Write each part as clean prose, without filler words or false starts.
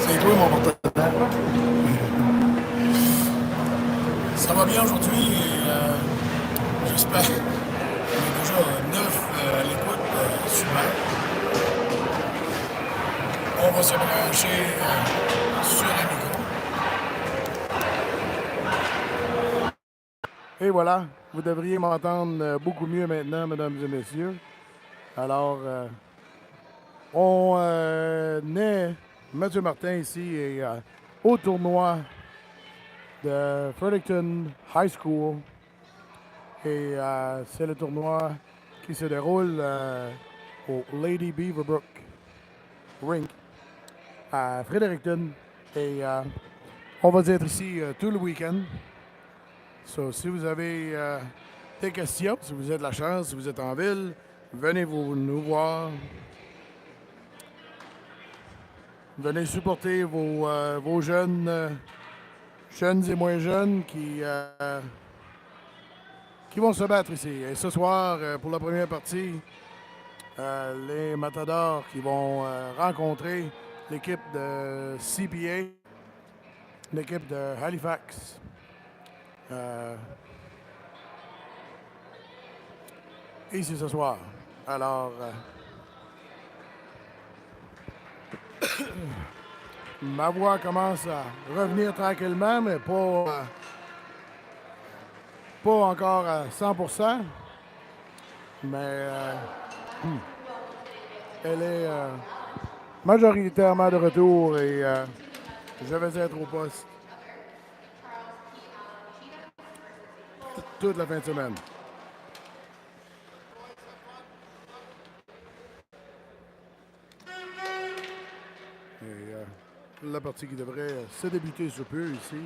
C'est toi mon porte-parole. Ça va bien aujourd'hui et j'espère. On est déjà neuf à l'écoute. Super. On va se brancher sur le micro. Et voilà, vous devriez m'entendre beaucoup mieux maintenant, mesdames et messieurs. Alors, on est Mathieu Martin ici et au tournoi de Fredericton High School. Et c'est le tournoi qui se déroule au Lady Beaverbrook Rink à Fredericton. Et on va être ici tout le week-end. So, si vous avez des questions, si vous avez de la chance, si vous êtes en ville, venez nous voir. Venez supporter vos jeunes, jeunes et moins jeunes qui vont se battre ici. Et ce soir, pour la première partie, les Matadors qui vont rencontrer l'équipe de CPA, l'équipe de Halifax. Ici ce soir. Alors, ma voix commence à revenir tranquillement, mais pas encore à 100%. Mais elle est majoritairement de retour et je vais être au poste toute la fin de semaine. Et la partie qui devrait se débuter sous peu ici.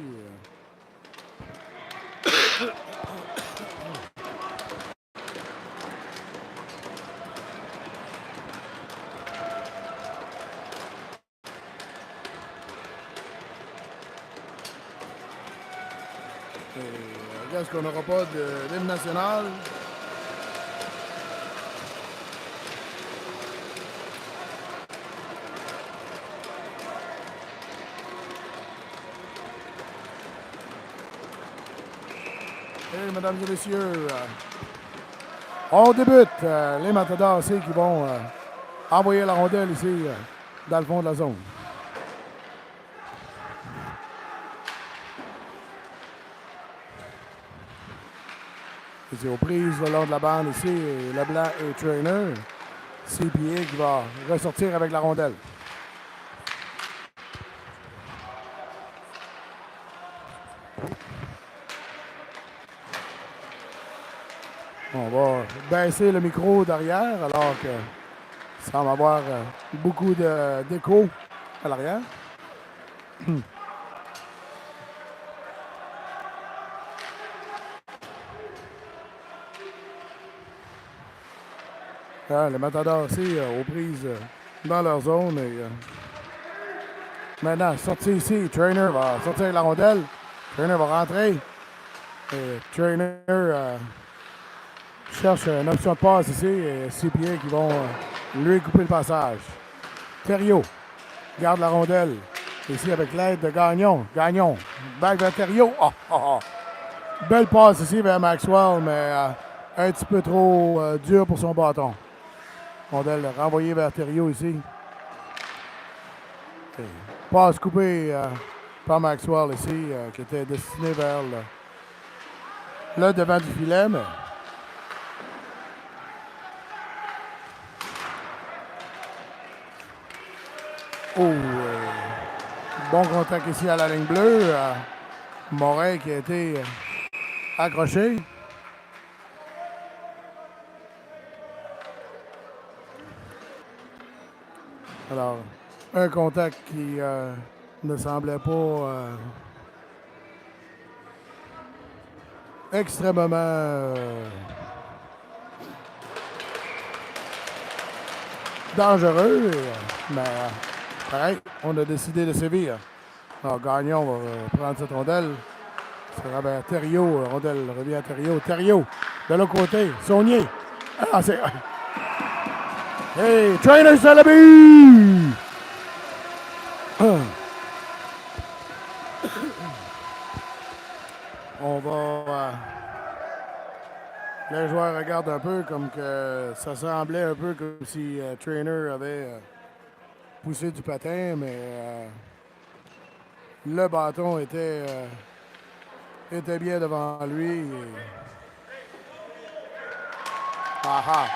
Est-ce qu'on n'aura pas d'hymne national? Et mesdames et messieurs, on débute. Les Matadors ici qui vont envoyer la rondelle ici dans le fond de la zone. Ici aux prises le long de la bande ici, et Leblanc et Trainer. CPA qui va ressortir avec la rondelle. On va baisser le micro derrière alors que ça va avoir beaucoup d'écho à l'arrière. Les Matadors aussi aux prises dans leur zone. Et, maintenant, sorti ici, Trainer va sortir la rondelle. Trainer va rentrer. Et Trainer cherche une option de passe ici et CPA qui vont lui couper le passage. Thériault garde la rondelle ici avec l'aide de Gagnon. Gagnon, back vers Thériault. Oh, oh, oh. Belle passe ici vers Maxwell, mais un petit peu trop dur pour son bâton. Rondelle renvoyée vers Thériault ici. Et passe coupée par Maxwell ici, qui était destiné vers le devant du filet, mais bon contact ici à la ligne bleue. Morin qui a été accroché. Alors, un contact qui ne semblait pas extrêmement dangereux, mais pareil, on a décidé de sévir. Alors, Gagnon va prendre cette rondelle. C'est vers Thériault. Rondelle revient à Thériault. Thériault, de l'autre côté. Saunier. Ah, c'est... Hey, Trainer, c'est le but! On va... les joueurs regardent un peu comme que ça semblait un peu comme si Trainer avait poussé du patin, mais le bâton était bien devant lui. Ah ah!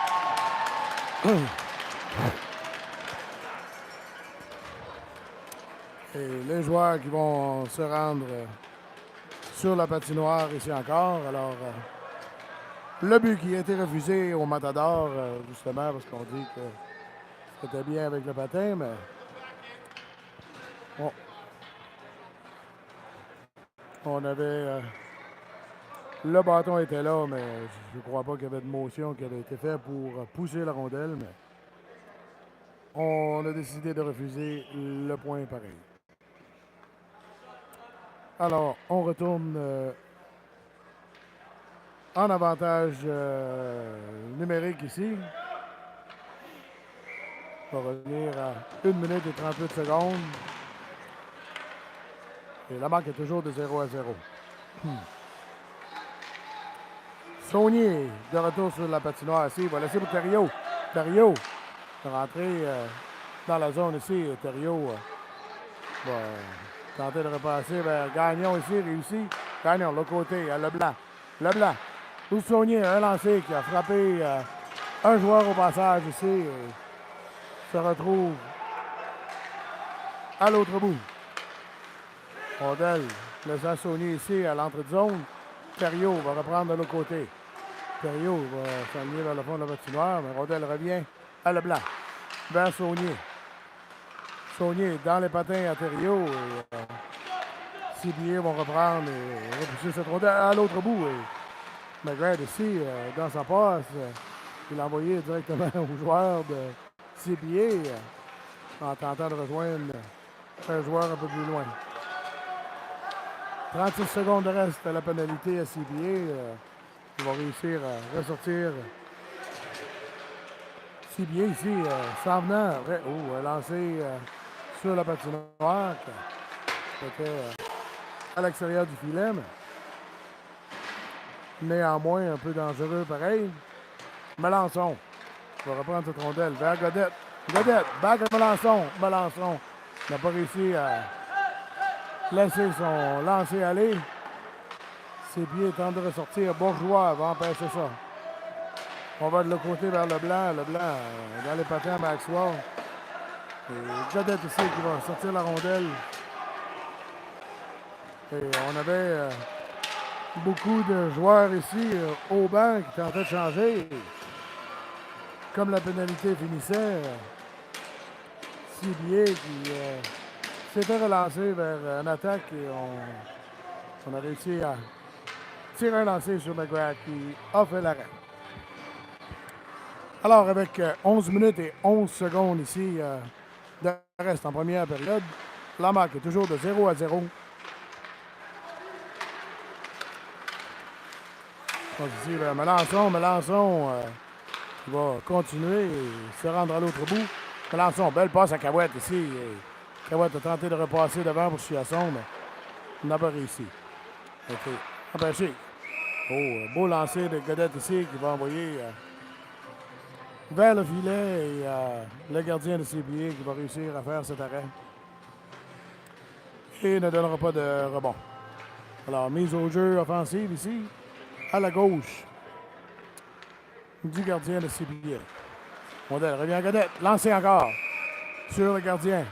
Et les joueurs qui vont se rendre sur la patinoire ici encore. Alors, le but qui a été refusé au Matador, justement, parce qu'on dit que c'était bien avec le patin, mais bon, on avait... le bâton était là, mais je ne crois pas qu'il y avait de motion qui avait été faite pour pousser la rondelle, mais on a décidé de refuser le point pareil. Alors, on retourne en avantage numérique ici. On va revenir à 1 minute et 38 secondes. Et la marque est toujours de 0-0. Saunier, de retour sur la patinoire ici. Il va laisser pour Thériault. Thériault est rentré dans la zone ici. Thériault va tenter de repasser vers Gagnon ici. Réussi. Gagnon, l'autre côté, à Leblanc. Leblanc. Saunier, un lancé qui a frappé un joueur au passage ici. Et se retrouve à l'autre bout. Rondelle laisse Saunier ici à l'entrée de zone. Thériault va reprendre de l'autre côté. Thériault va s'aligner vers le fond de la patinoire, mais Rondelle revient à Leblanc, vers Saunier. Saunier dans les patins à Thériault. Et CBA vont reprendre et repousser cette rondelle à l'autre bout. Et McGrath ici, dans sa passe, il a envoyé directement au joueur de CBA en tentant de rejoindre un joueur un peu plus loin. 36 secondes de reste à la pénalité à CBA. Il va réussir à ressortir. CBA ici, s'en venant. Un lancé sur la patinoire. C'était à l'extérieur du filet. Mais néanmoins, un peu dangereux pareil. Melançon va reprendre cette rondelle vers Godette. Godette, back à Melançon. Melançon n'a pas réussi à laisser son lancer aller. Ses pieds tentent de ressortir. Bourgeois va empêcher ça. On va de l'autre côté vers Leblanc. Leblanc dans les patins à Maxwell. Et Godette ici qui va sortir la rondelle. Et on avait beaucoup de joueurs ici au banc qui tentaient de changer. Comme la pénalité finissait, CBA qui s'était relancé vers une attaque et on a réussi à tirer un lancer sur McGrath qui a fait l'arrêt. Alors, avec 11 minutes et 11 secondes ici de reste en première période, la marque est toujours de 0-0. Donc ici, Melançon qui va continuer et se rendre à l'autre bout. Melançon, belle passe à Cahouette ici. Cahouette a tenté de repasser devant pour Chiasson, mais il n'a pas réussi. OK. Empêché. Oh, beau lancer de Godette ici qui va envoyer vers le filet et le gardien de CBA qui va réussir à faire cet arrêt. Et ne donnera pas de rebond. Alors, mise au jeu offensive ici, à la gauche du gardien de CBA. Rondelle revient à Godette. Lancé encore sur le gardien.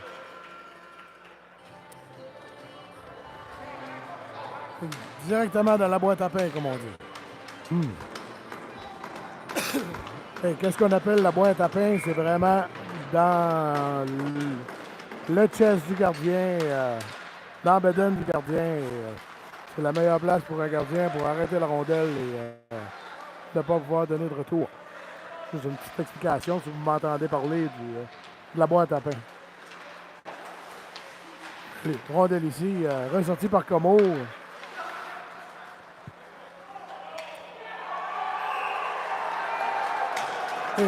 Directement dans la boîte à pain, comme on dit. Et qu'est-ce qu'on appelle la boîte à pain? C'est vraiment dans le chest du gardien, dans le bedaine du gardien. C'est la meilleure place pour un gardien pour arrêter la rondelle et ne pas pouvoir donner de retour. Juste une petite explication si vous m'entendez parler de la boîte à pain. Rondelle ici, ressortie par Comeau. Et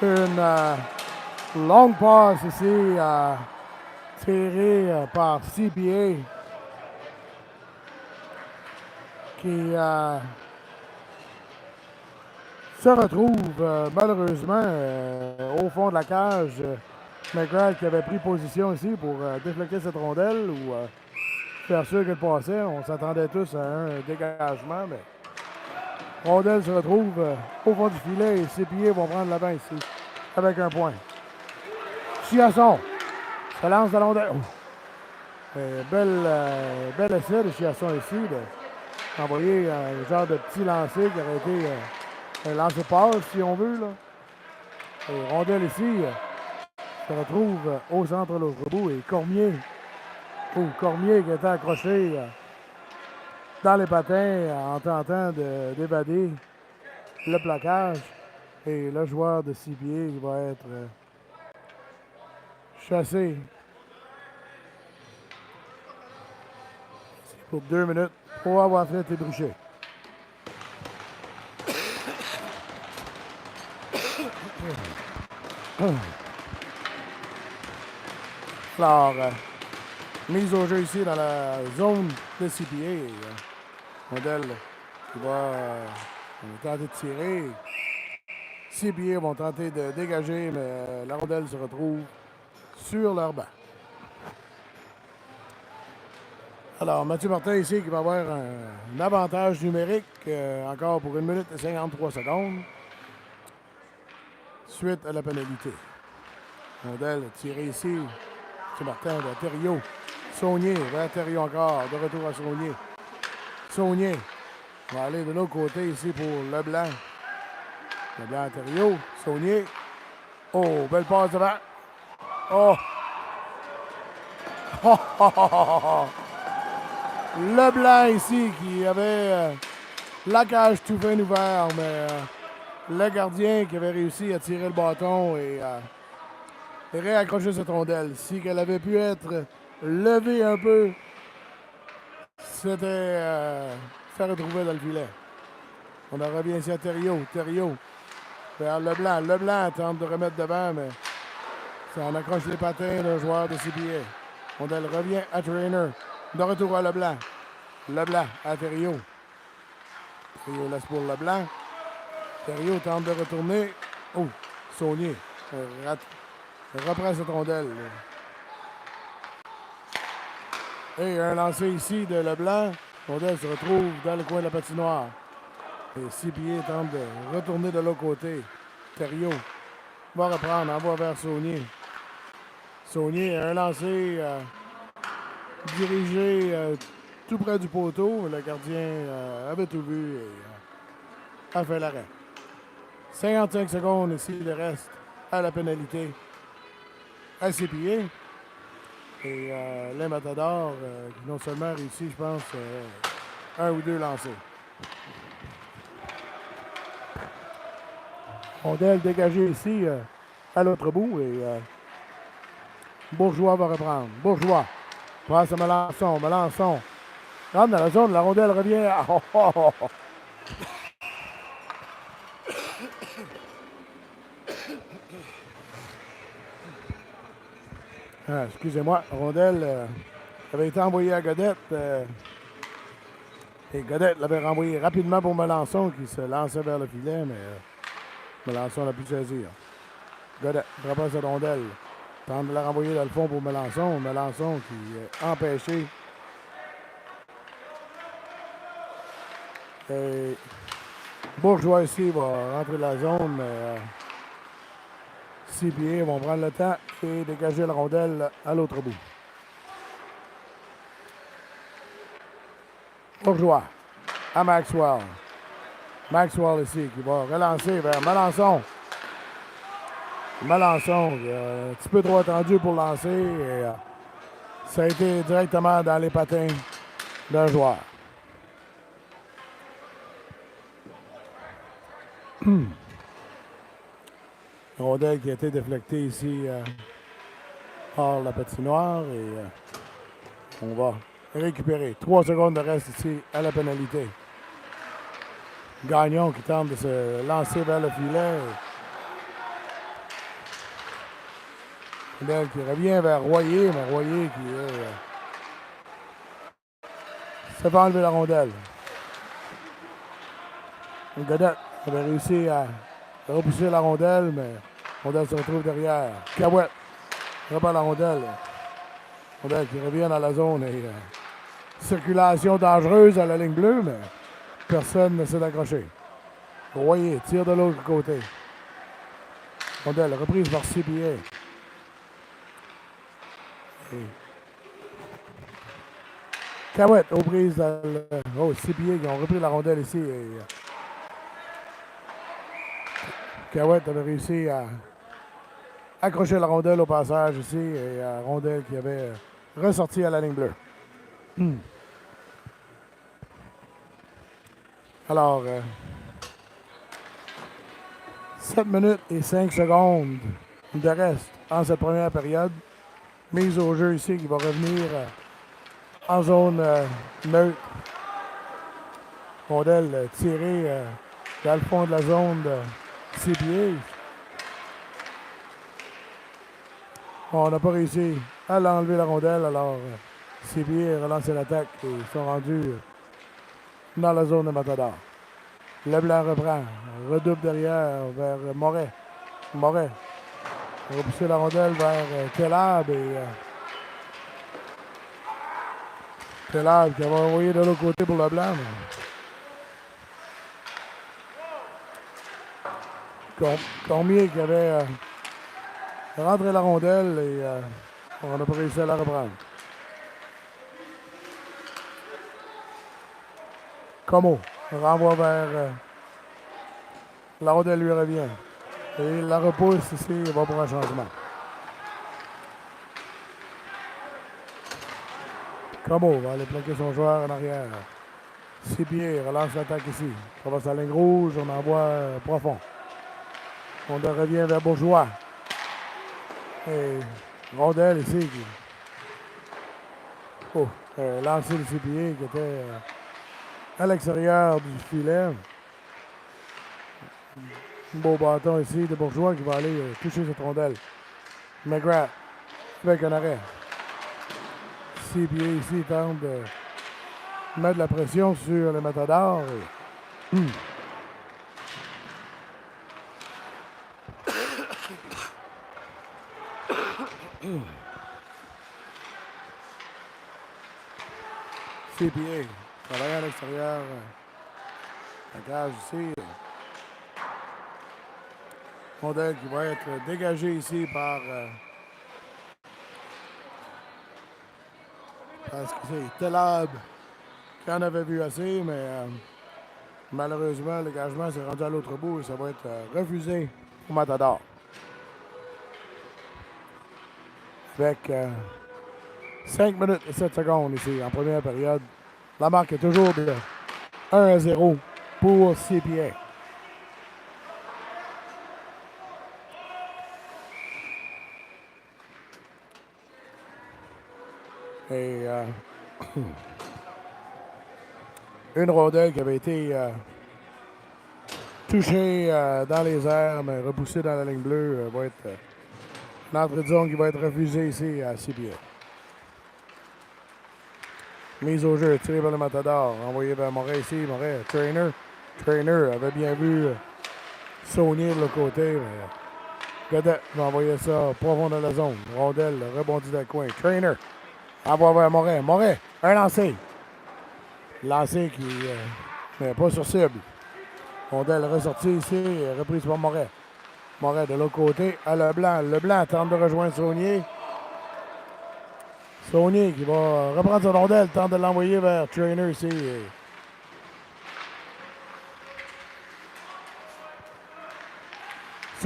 une longue passe ici tiré par CPA qui se retrouve malheureusement au fond de la cage. McGrath qui avait pris position ici pour déflecter cette rondelle ou faire sûr qu'elle passait. On s'attendait tous à un dégagement, mais rondelle se retrouve au fond du filet et CPA vont prendre la main ici avec un point. Chiasson se lance de rondelle. Bel essai de Chiasson ici d'envoyer un genre de petit lancer qui aurait été un lancer passe si on veut. Là. Et rondelle ici se retrouve au centre de l'autre bout et Cormier qui était accroché dans les patins en tentant d'évader le plaquage. Et le joueur de CPA qui va être chassé pour 2 minutes pour avoir fait ébrucher. Alors, mise au jeu ici dans la zone de CPA. Modèle qui va tenter de tirer. CPA vont tenter de dégager, mais la rondelle se retrouve sur leur banc. Alors, Mathieu Martin ici qui va avoir un avantage numérique encore pour 1 minute et 53 secondes suite à la pénalité. Rondelle tirée ici. Mathieu Martin vers Thériault. Saunier vers Thériault encore. De retour à Saunier. Saunier va aller de l'autre côté ici pour Leblanc. Leblanc à Thériault. Saunier. Oh, belle passe devant. Oh! Oh, oh, oh, oh, oh. Leblanc ici qui avait la cage tout bien ouverte, mais le gardien qui avait réussi à tirer le bâton et réaccrocher cette rondelle. Si elle avait pu être levée un peu, c'était se retrouver dans le filet. On en revient ici à Thériault. Thériault vers Leblanc. Leblanc tente de remettre devant, mais ça en accroche les patins d'un joueur de CPA. Rondelle revient à Trainer. De retour à Leblanc. Leblanc à Thériault. Thériault laisse pour Leblanc. Thériault tente de retourner. Oh, Saunier reprend cette rondelle. Et un lancer ici de Leblanc. Rondelle se retrouve dans le coin de la patinoire. Et CPA tente de retourner de l'autre côté. Thériault va reprendre, envoie vers Saunier. Saunier a un lancer dirigé tout près du poteau. Le gardien avait tout vu et a fait l'arrêt. 55 secondes ici, le reste à la pénalité à CPA. Et les Matadors qui non seulement réussi, je pense, 1 ou 2 lancers. Rondelle dégagée ici à l'autre bout et Bourgeois va reprendre. Bourgeois passe à Melançon. Melançon rentre dans la zone. La rondelle revient. Oh, oh, oh. Ah, excusez-moi. Rondelle avait été envoyée à Godette. Et Godette l'avait renvoyé rapidement pour Melançon qui se lançait vers le filet, mais Melançon n'a pu saisir. Godette reprend cette rondelle. Tente de la renvoyer dans le fond pour Melançon. Melançon qui est empêché. Et Bourgeois ici va rentrer dans la zone, mais CPA vont prendre le temps et dégager la rondelle à l'autre bout. Bourgeois à Maxwell. Maxwell ici qui va relancer vers Melançon. Melançon, un petit peu trop attendu pour lancer et ça a été directement dans les patins d'un joueur. Rondelle qui a été déflectée ici hors la patinoire et on va récupérer. 3 secondes de reste ici à la pénalité. Gagnon qui tente de se lancer vers le filet. Rondelle qui revient vers Royer, mais Royer qui se fait enlever la rondelle. Godette avait réussi à repousser la rondelle, mais la rondelle se retrouve derrière. Cahouette reprend la rondelle. Rondelle qui revient dans la zone et circulation dangereuse à la ligne bleue, mais personne ne s'est accroché. Royer tire de l'autre côté. Rondelle reprise par CPA. Cahouette aux prises dans le... Oh, CPA qui ont repris la rondelle ici. Et Cahouette avait réussi à accrocher la rondelle au passage ici et rondelle qui avait ressorti à la ligne bleue. Alors, 7 minutes et 5 secondes de reste en cette première période. Mise au jeu ici qui va revenir en zone neutre. Rondelle tirée dans le fond de la zone de CPA. On n'a pas réussi à l'enlever la rondelle, alors CPA a relancé l'attaque et ils sont rendus dans la zone de Matador. Leblanc reprend, redouble derrière vers Moret. Moret va repousser la rondelle vers Telab et Telab qui va envoyer de l'autre côté pour Leblanc. Cormier qui avait rentré la rondelle et on n'a pas réussi à la reprendre. Como renvoie vers la rondelle lui revient. Et il la repousse ici, il va pour un changement. Como va aller plaquer son joueur en arrière. 6 pieds, relance l'attaque ici. Ça va sur la ligne rouge, on envoie profond. On revient vers Bourgeois. Et rondelle ici. Oh, lancer le 6 pieds qui était à l'extérieur du filet. Un beau bâton ici de Bourgeois qui va aller toucher cette rondelle. McGrath avec un arrêt. 6 pieds ici tente de mettre de la pression sur le Matador. CPA, travaille à l'extérieur. La cage ici. Rondelle qui va être dégagée ici par. Parce que c'est Telab qui en avait vu assez, mais malheureusement, le dégagement s'est rendu à l'autre bout et ça va être refusé au Matador. Avec 5 minutes et 7 secondes ici en première période. La marque est toujours de 1-0 pour CPA. Et une rondelle qui avait été touchée dans les airs, mais repoussée dans la ligne bleue, va être une entrée de zone qui va être refusée ici à CPA. Mise au jeu, tiré vers le Matador, envoyé vers Moret ici, Moret, Trainer. Trainer avait bien vu Saunier de l'autre côté, mais Godette va envoyer ça profond dans la zone. Rondelle rebondit dans le coin. Trainer envoie vers Moret. Moret, un lancer. Lancé qui n'est pas sur cible. Rondelle ressortie ici, reprise par Moret. Moret de l'autre côté à Leblanc. Leblanc tente de rejoindre Saunier. Saunier qui va reprendre son rondelle, tente de l'envoyer vers Trainer ici.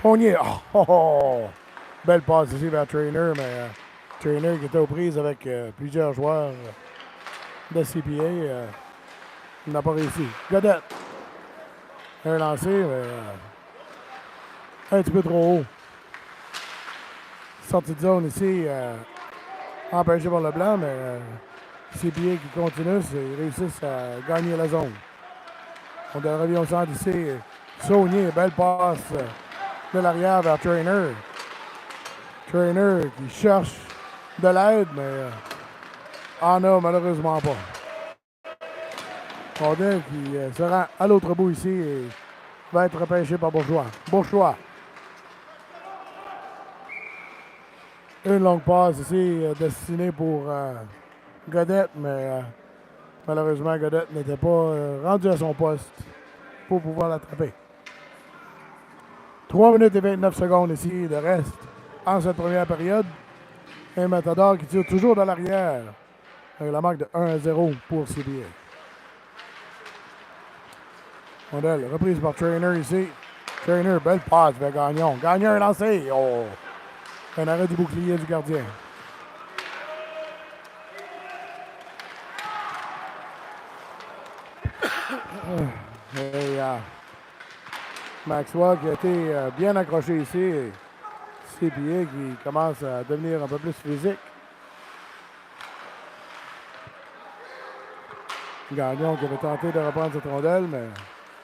Saunier, belle passe ici vers Trainer, mais Trainer qui était aux prises avec plusieurs joueurs de CPA n'a pas réussi. Godette, un lancé, mais un petit peu trop haut. Sortie de zone ici. Empêché par Leblanc, mais CPA qui continue, ils réussissent à gagner la zone. On revient au centre ici. Saunier, belle passe de l'arrière vers Trainer. Trainer qui cherche de l'aide, mais en a malheureusement pas. Rondelle qui se rend à l'autre bout ici et va être repêché par Bourgeois. Bourgeois. Une longue passe ici destinée pour Godette, mais malheureusement Godette n'était pas rendu à son poste pour pouvoir l'attraper. 3 minutes et 29 secondes ici de reste en cette première période. Un Matador qui tire toujours dans l'arrière avec la marque de 1-0 pour CBA. Rondelle reprise par Trainer ici. Trainer, belle passe vers Gagnon. Gagnon est lancé. Oh! Un arrêt du bouclier du gardien. Et Maxwell qui a été bien accroché ici. CBA qui commence à devenir un peu plus physique. Gagnon qui avait tenté de reprendre cette rondelle, mais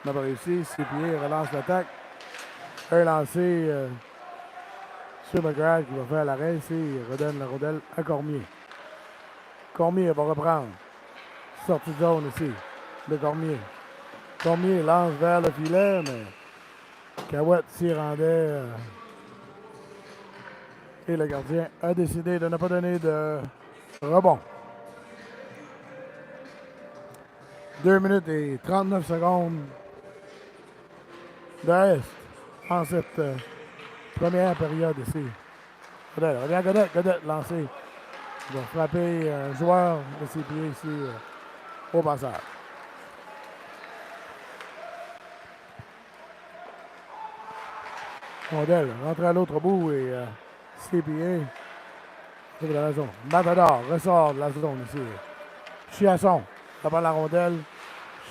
n'a pas réussi. CBA relance l'attaque. Un lancé sur McGrath qui va faire l'arrêt ici. Il redonne la rondelle à Cormier. Cormier va reprendre. Sortie de zone ici de Cormier. Cormier lance vers le filet, mais Cahouette s'y rendait. Et le gardien a décidé de ne pas donner de rebond. 2 minutes et 39 secondes de reste en cette première période ici. Godette, revient Godette, Godette lancé. Il va frapper un joueur de ses pieds ici au passage. Rondelle rentre à l'autre bout et CPA c'est de la zone. Matador ressort de la zone ici. Chiasson prend la rondelle.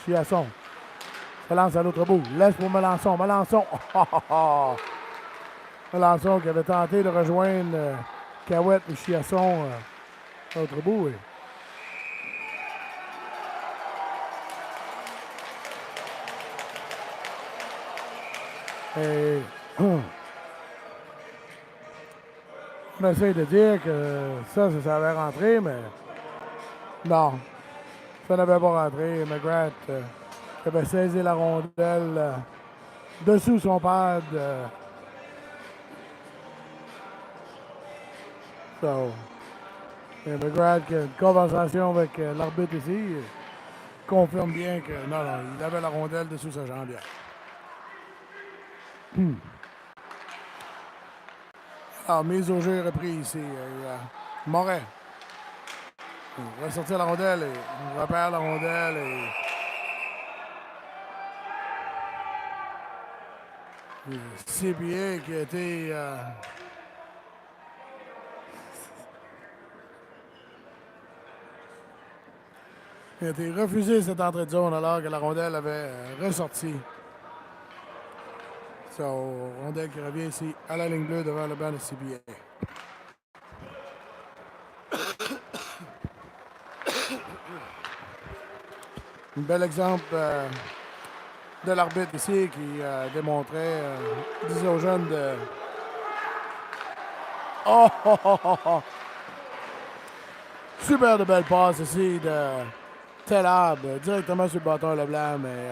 Chiasson se lance à l'autre bout. Laisse pour Melançon. Melançon. Melançon qui avait tenté de rejoindre Cahouette et Chiasson à l'autre bout. Et on essaie de dire que ça avait rentré, mais non, ça n'avait pas rentré. McGrath avait saisi la rondelle dessous son pad. Et McGrath qui a une conversation avec l'arbitre ici confirme bien que non, il avait la rondelle dessous sa jambière. Alors, mise au jeu repris ici. Moret. Il va sortir la rondelle et il repère la rondelle et CBA qui a été refusé cette entrée de zone alors que la rondelle avait ressorti. Rondelle qui revient ici à la ligne bleue devant le banc de CBA. Un bel exemple de l'arbitre ici qui démontrait, disait aux jeunes de... Oh! Super de belle passe ici de Telab, directement sur le bâton Leblanc, mais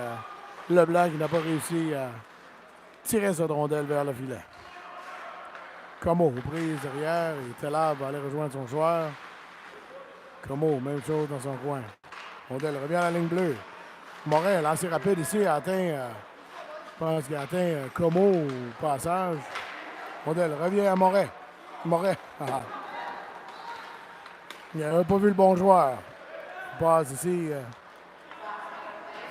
Leblanc qui n'a pas réussi à tirer cette rondelle vers le filet. Como, prise derrière, et Telab va aller rejoindre son joueur. Como, même chose dans son coin. Rondelle revient à la ligne bleue. Moret, lancé rapide ici, a atteint, je pense qu'il a atteint Como au passage. Rondelle revient à Moret. Moret, il n'avait pas vu le bon joueur. Il passe ici.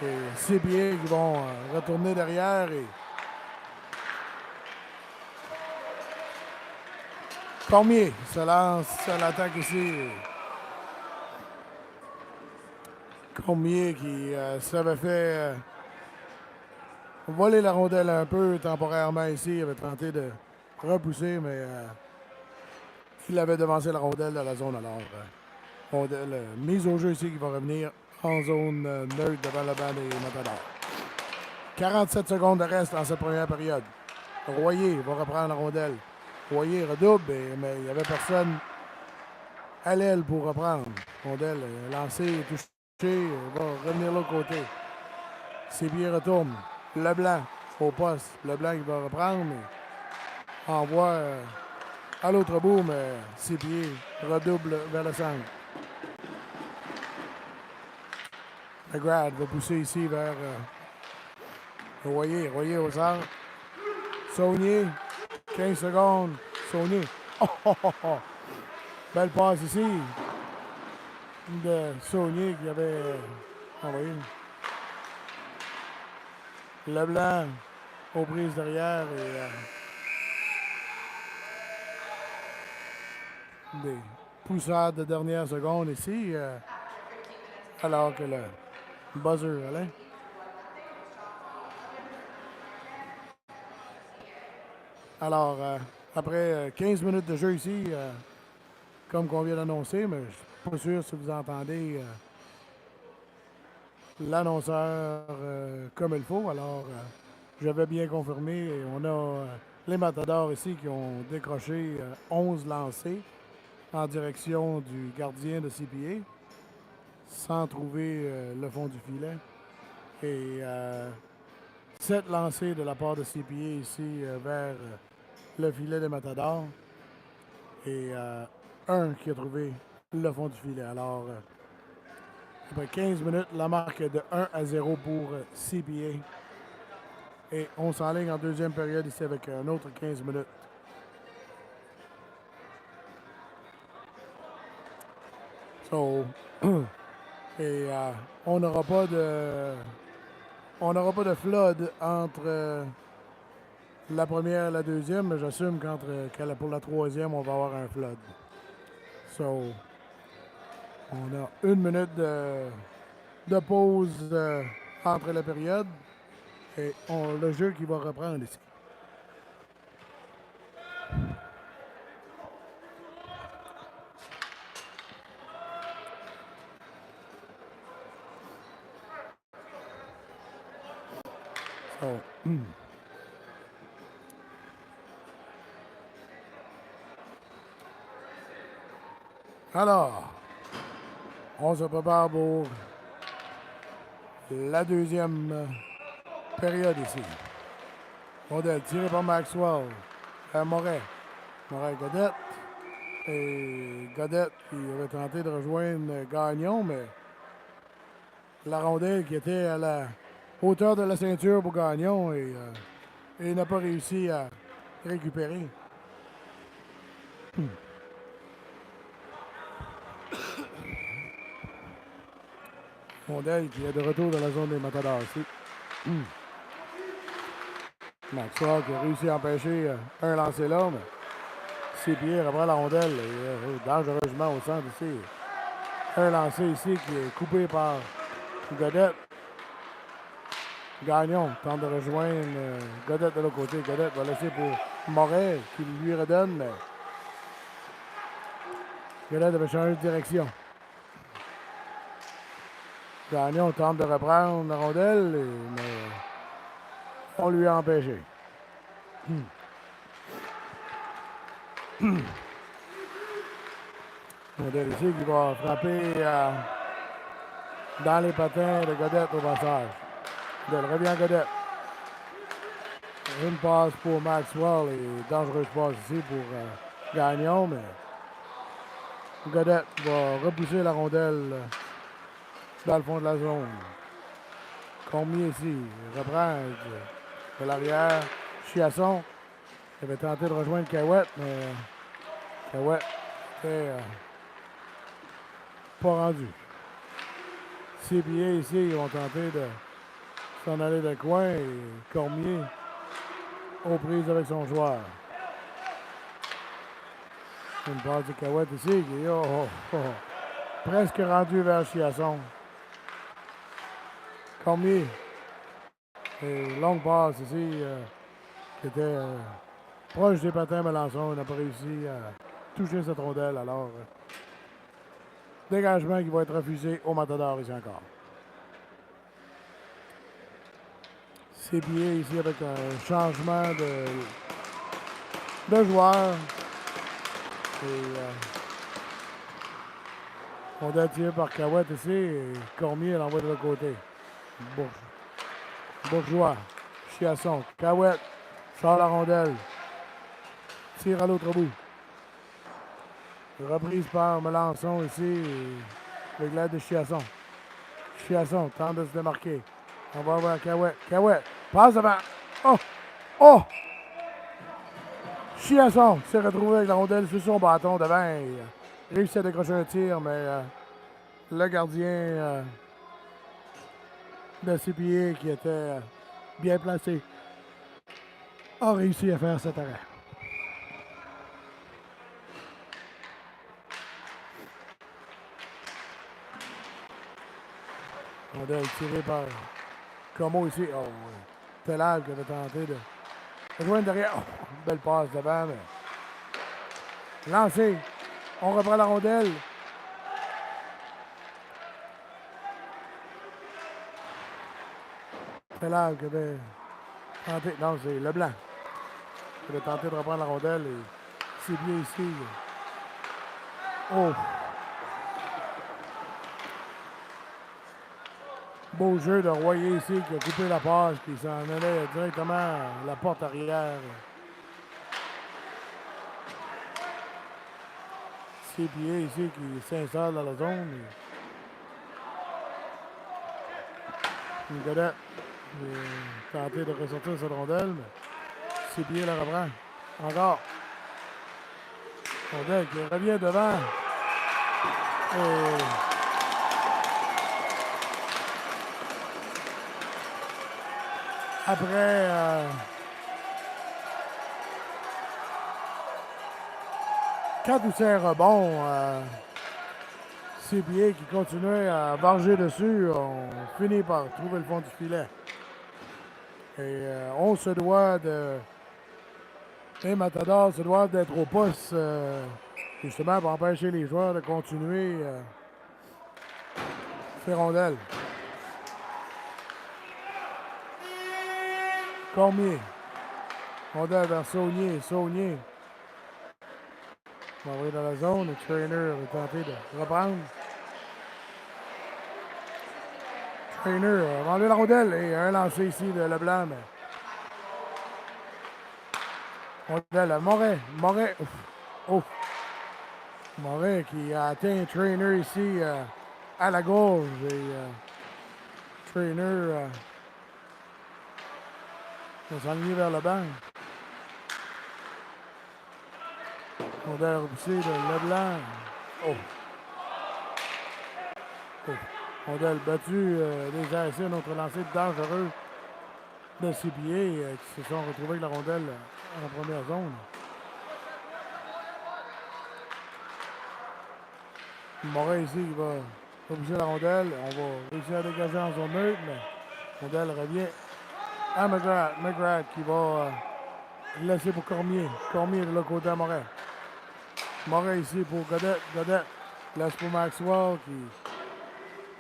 Et CBA qui vont retourner derrière et Cormier se lance à l'attaque ici. Cormier qui s'avait fait voler la rondelle un peu temporairement ici. Il avait tenté de repousser, mais il avait devancé la rondelle dans la zone alors. Rondelle mise au jeu ici qui va revenir en zone neutre devant le banc des Matadors. 47 secondes de reste dans cette première période. Royer va reprendre la rondelle. Royer redouble, mais il n'y avait personne à l'aile pour reprendre. Rondelle lancé, touché, va revenir de l'autre côté. Ses pieds retournent. Leblanc au poste. Leblanc qui va reprendre, mais envoie à l'autre bout, mais ses pieds redoublent vers le centre. McGrath va pousser ici vers Royer. Royer au centre. Saunier, 15 secondes. Saunier. Oh, oh, oh, oh. Belle passe ici de Saunier qui avait envoyé. Leblanc aux prises derrière et des poussades de dernière seconde ici alors que le buzzer allait. Alors, après 15 minutes de jeu ici, comme qu'on vient d'annoncer, mais je ne suis pas sûr si vous entendez l'annonceur comme il faut. Alors, j'avais bien confirmé et on a les Matadors ici qui ont décroché 11 lancés en direction du gardien de CPA sans trouver le fond du filet. Et 7 lancés de la part de CPA ici vers le filet des Matadors. Et un qui a trouvé le fond du filet. Alors, après 15 minutes, la marque est de 1-0 pour CPA. Et on s'enligne en deuxième période ici avec un autre 15 minutes. So, et on n'aura pas de flood entre la première et la deuxième, mais j'assume qu'entre pour la troisième, on va avoir un flood. So, on a 1 minute de pause entre les périodes et le jeu qui va reprendre ici. So, alors, on se prépare pour la deuxième période ici. Rondelle tiré par Maxwell. Moret. Moret-Godette. Et Godette qui avait tenté de rejoindre Gagnon, mais la rondelle qui était à la hauteur de la ceinture pour Gagnon et n'a pas réussi à récupérer. Rondelle qui est de retour dans la zone des Matadors ici. Maxwell qui a réussi à empêcher un lancer là, mais ses pieds reprend la rondelle et dangereusement au centre ici. Un lancer ici qui est coupé par Godette. Gagnon tente de rejoindre Godette de l'autre côté. Godette va laisser pour Moret qui lui redonne, mais Godette avait changé de direction. Gagnon tente de reprendre la rondelle, mais on lui a empêché. Rondelle ici qui va frapper dans les patins de Godette au passage. Godette revient Godette. Une passe pour Maxwell et dangereuse passe ici pour Gagnon, mais Godette va repousser la rondelle dans le fond de la zone. Cormier ici reprend de l'arrière. Chiasson qui avait tenté de rejoindre Cahouette, mais Cahouette n'était pas rendu. CPA ici, ils vont tenter de s'en aller de coin et Cormier aux prises avec son joueur. Une passe de Cahouette ici qui est presque rendu vers Chiasson. Cormier. Et longue passe ici qui était proche des patins Melançon. Il n'a pas réussi à toucher cette rondelle. Alors, dégagement qui va être refusé au Matador ici encore. C'est bien ici avec un changement de joueurs. Et on a tiré par Cahouette ici et Cormier l'envoie de l'autre côté. Bourgeois, Chiasson, Cahouette, sort la rondelle, tire à l'autre bout. Reprise par Melançon ici, avec l'aide de Chiasson. Chiasson tente de se démarquer. On va voir Cahouette. Cahouette, passe devant. Oh! Oh! Chiasson s'est retrouvé avec la rondelle sur son bâton devant. Il réussit à décrocher un tir, mais le gardien de ses pieds qui était bien placé a réussi à faire cet arrêt. Rondelle tirée par Como ici. Oh, Pelal qui avait tenté de rejoindre derrière. Oh, belle passe devant, mais lancé. On reprend la rondelle. Pelal qui avait tenté. Non, c'est Leblanc qui avait tenté de reprendre la rondelle. Et c'est bien ici. Oh! Beau jeu de Royer ici qui a coupé la passe et s'en allait directement à la porte arrière. Ses pieds ici qui s'installe dans la zone. Une Godette a tenté de ressortir cette rondelle, mais ses pieds la reprend. Encore. Rondelle qui revient devant. Et après 4 ou 5 rebonds, ses pieds qui continuaient à varger dessus, on finit par trouver le fond du filet. Et on se doit de... Les Matadors se doivent d'être au poste, justement pour empêcher les joueurs de continuer ces rondelles. Cormier. Rondelle vers Saunier. Saunier. On va envoyer dans la zone. Le Trainer va tenter de reprendre. Trainer va enlever la rondelle et un lancé ici de Leblanc. Mais... Rondelle à Moret. Moret. Oh. Moret qui a atteint Trainer ici à la gauche. Et Trainer va s'enligner vers le banc. Rondelle repoussée de Leblanc. Oh. Oh. Rondelle battu des ASC, un autre lancé dangereux de ses pieds qui se sont retrouvés avec la rondelle en première zone. Moret ici qui va repousser la rondelle. On va réussir à dégager en zone neutre, mais rondelle revient à McGrath. McGrath qui va laisser pour Cormier. Cormier de l'autre côté à Moret. Moret ici pour Godette. Godette laisse pour Maxwell qui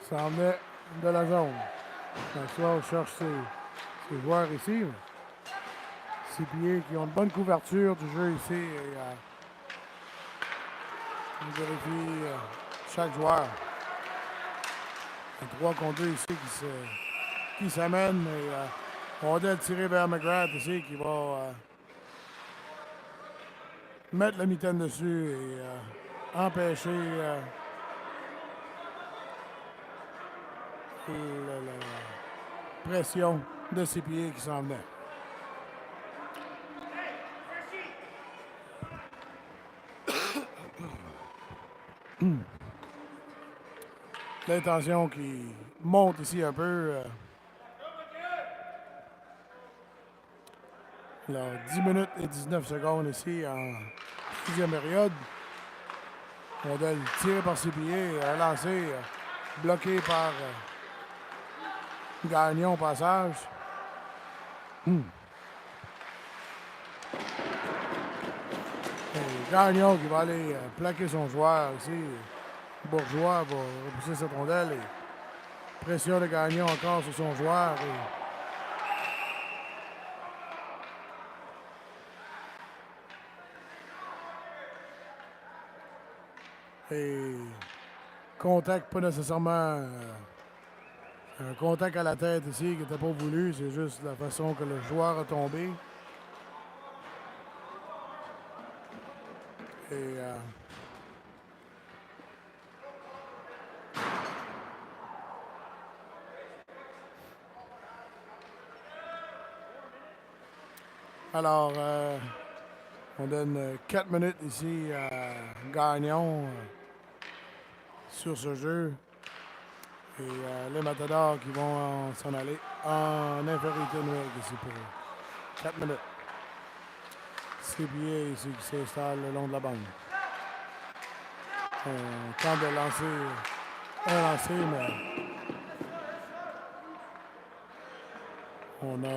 s'en met de la zone. Maxwell cherche ses joueurs ici. Ses pieds qui ont une bonne couverture du jeu ici. Et, on vérifie chaque joueur. Il y a 3 contre 2 ici qui s'amènent. Rondelle tirée vers McGrath ici qui va mettre la mitaine dessus et empêcher la pression de ses pieds qui s'en venaient. L'intention qui monte ici un peu. Alors, 10 minutes et 19 secondes ici en 6e période. Rondelle tirée par ses pieds, un lancé bloqué par Gagnon au passage. Gagnon qui va aller plaquer son joueur ici. Bourgeois va repousser cette rondelle. Et pression de Gagnon encore sur son joueur. Et contact, pas nécessairement un contact à la tête ici qui n'était pas voulu, c'est juste la façon que le joueur a tombé. Et alors, on donne 4 minutes ici à Gagnon sur ce jeu. Et les Matadors qui vont s'en aller en infériorité numérique ici pour 4 minutes. CBA ici qui s'installe le long de la bande. On tente de lancer un lancer, mais on a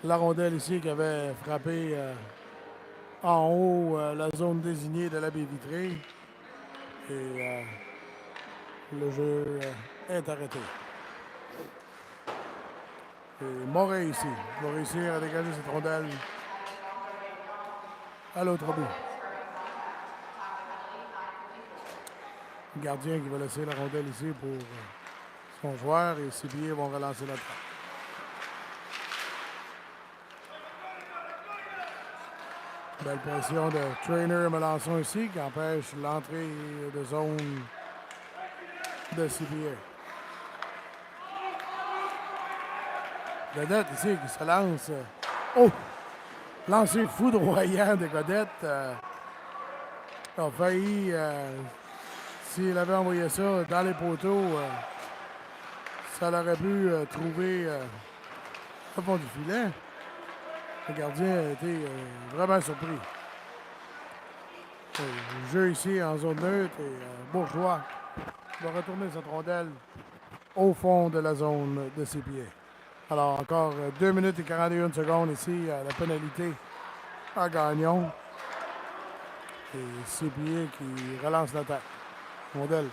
la rondelle ici qui avait frappé en haut la zone désignée de la baie vitrée. Et le jeu est arrêté. Et Moret ici va réussir à dégager cette rondelle à l'autre bout. Le gardien qui va laisser la rondelle ici pour son joueur et ses billets vont relancer l'attaque. Belle pression de Trainer Melançon ici qui empêche l'entrée de zone de CBA. Godette ici qui se lance. Oh! Lancer foudroyant de Godette. A failli, s'il avait envoyé ça dans les poteaux, ça l'aurait pu trouver au fond du filet. Le gardien a été vraiment surpris. Le jeu ici en zone neutre et Bourgeois va retourner cette rondelle au fond de la zone de ses pieds. Alors encore 2 minutes et 41 secondes ici à la pénalité à Gagnon. Et Sépier qui relance l'attaque. Rondelle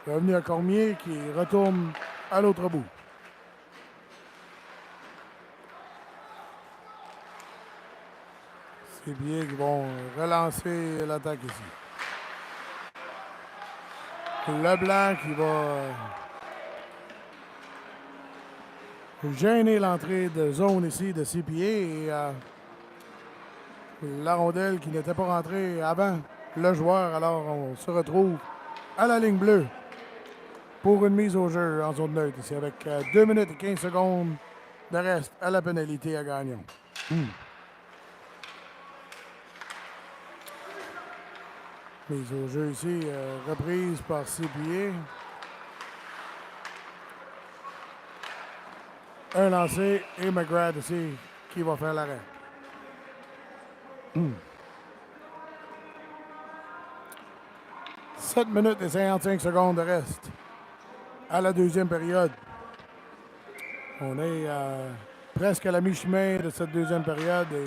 revenu à Cormier qui retourne à l'autre bout. Sépier qui vont relancer l'attaque ici. Leblanc qui va gêner l'entrée de zone ici de Sépier et la rondelle qui n'était pas rentrée avant le joueur. Alors on se retrouve à la ligne bleue pour une mise au jeu en zone neutre ici avec 2 minutes et 15 secondes de reste à la pénalité à Gagnon. Mise au jeu ici, reprise par Sépier. Un lancé et McGrath ici qui va faire l'arrêt. 7 minutes et 55 secondes de reste à la deuxième période. On est presque à la mi-chemin de cette deuxième période et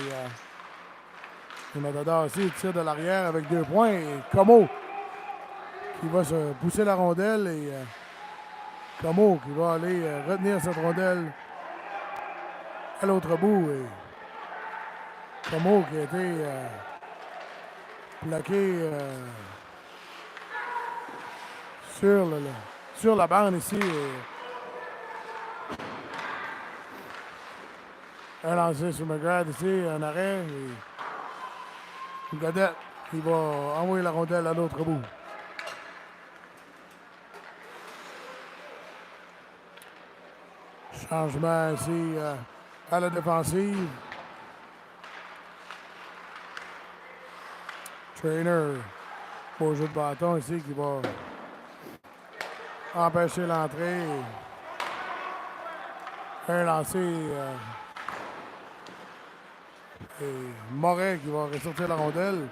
les Matadors ici tirent de l'arrière avec 2 points et Como qui va se pousser la rondelle et Como qui va aller retenir cette rondelle à l'autre bout et Como qui a été plaqué sur la bande ici. Un lancé sur McGrath ici, un arrêt. Et Godette qui va envoyer la rondelle à l'autre bout. Changement ici à la défensive. Trainer, beau jeu de bâton ici qui va empêcher l'entrée. Un lancé et Moret qui va ressortir la rondelle.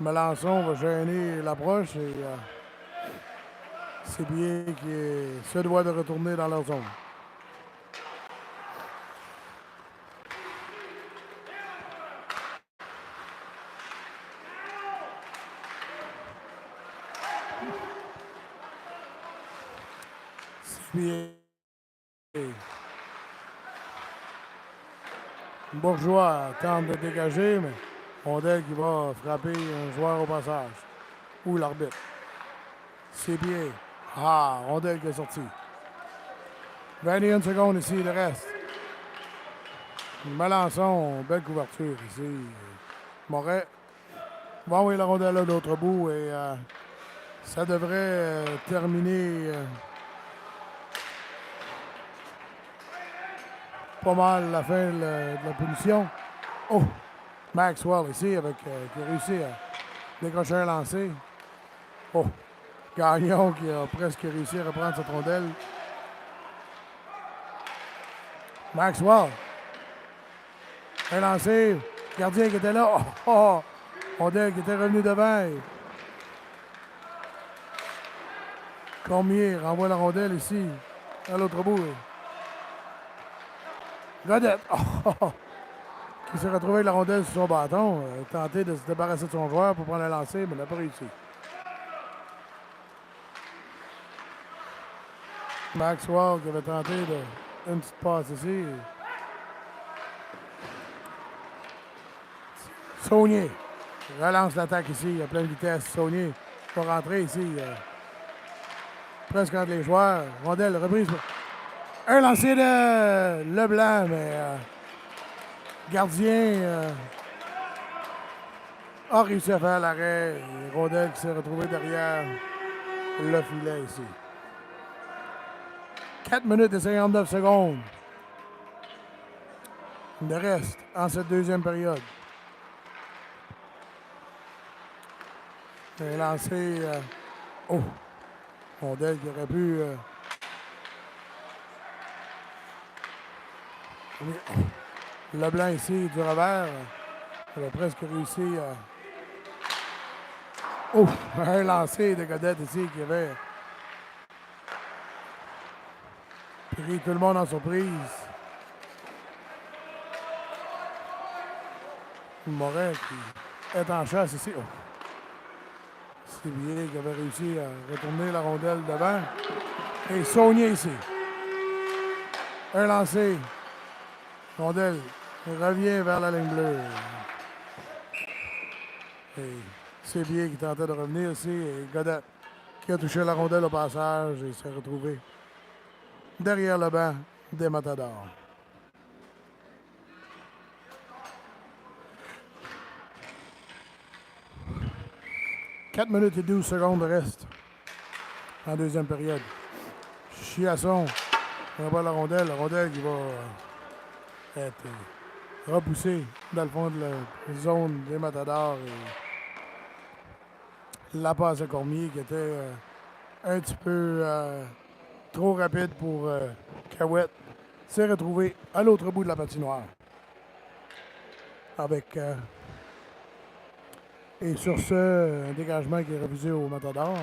Melançon va gêner l'approche et Sépier qui se doit de retourner dans leur zone. Sépier. Bourgeois tente de dégager, mais Rondelle qui va frapper un joueur au passage. Ou l'arbitre. Ses pieds. Ah, rondelle qui est sortie. 21 secondes ici, le reste. Melançon, belle couverture ici. Moret va envoyer la rondelle à l'autre bout et ça devrait terminer pas mal la fin de la punition. Oh! Maxwell ici avec, qui a réussi à décrocher un lancer. Oh! Gagnon qui a presque réussi à reprendre cette rondelle. Maxwell. Un lancé. Gardien qui était là. Oh, oh. Rondelle qui était revenu devant. Cormier renvoie la rondelle ici, à l'autre bout. Godette. Oh, oh, oh. Qui s'est retrouvé avec la rondelle sur son bâton. Tenté de se débarrasser de son joueur pour prendre un lancer, mais n'a pas réussi. Maxwell qui avait tenté une petite passe ici. Saunier relance l'attaque ici à pleine vitesse. Saunier va rentrer ici. Presque entre les joueurs. Rondelle reprise. Un lancer de Leblanc, mais gardien a réussi à faire l'arrêt. Rondelle qui s'est retrouvé derrière le filet ici. 4 minutes et 59 secondes. De reste en cette deuxième période. Un lancé. Oh! Rondelle qui aurait pu. Leblanc ici, du revers. Il a presque réussi à. Oh! Un lancé de Godette ici qui avait pris tout le monde en surprise. Moret qui est en chasse ici. Oh. Sévillier qui avait réussi à retourner la rondelle devant. Et Saunier ici. Un lancé. Rondelle revient vers la ligne bleue. Et Sévillier qui tentait de revenir ici. Et Godette qui a touché la rondelle au passage et s'est retrouvé derrière le banc des Matadors. 4 minutes et 12 secondes de reste en deuxième période. Chiasson envoie la rondelle qui va être repoussée dans le fond de la zone des Matadors. Et la passe à Cormier qui était un petit peu trop rapide pour Cahouette s'est retrouvé à l'autre bout de la patinoire. Avec et sur ce, un dégagement qui est refusé au Matador.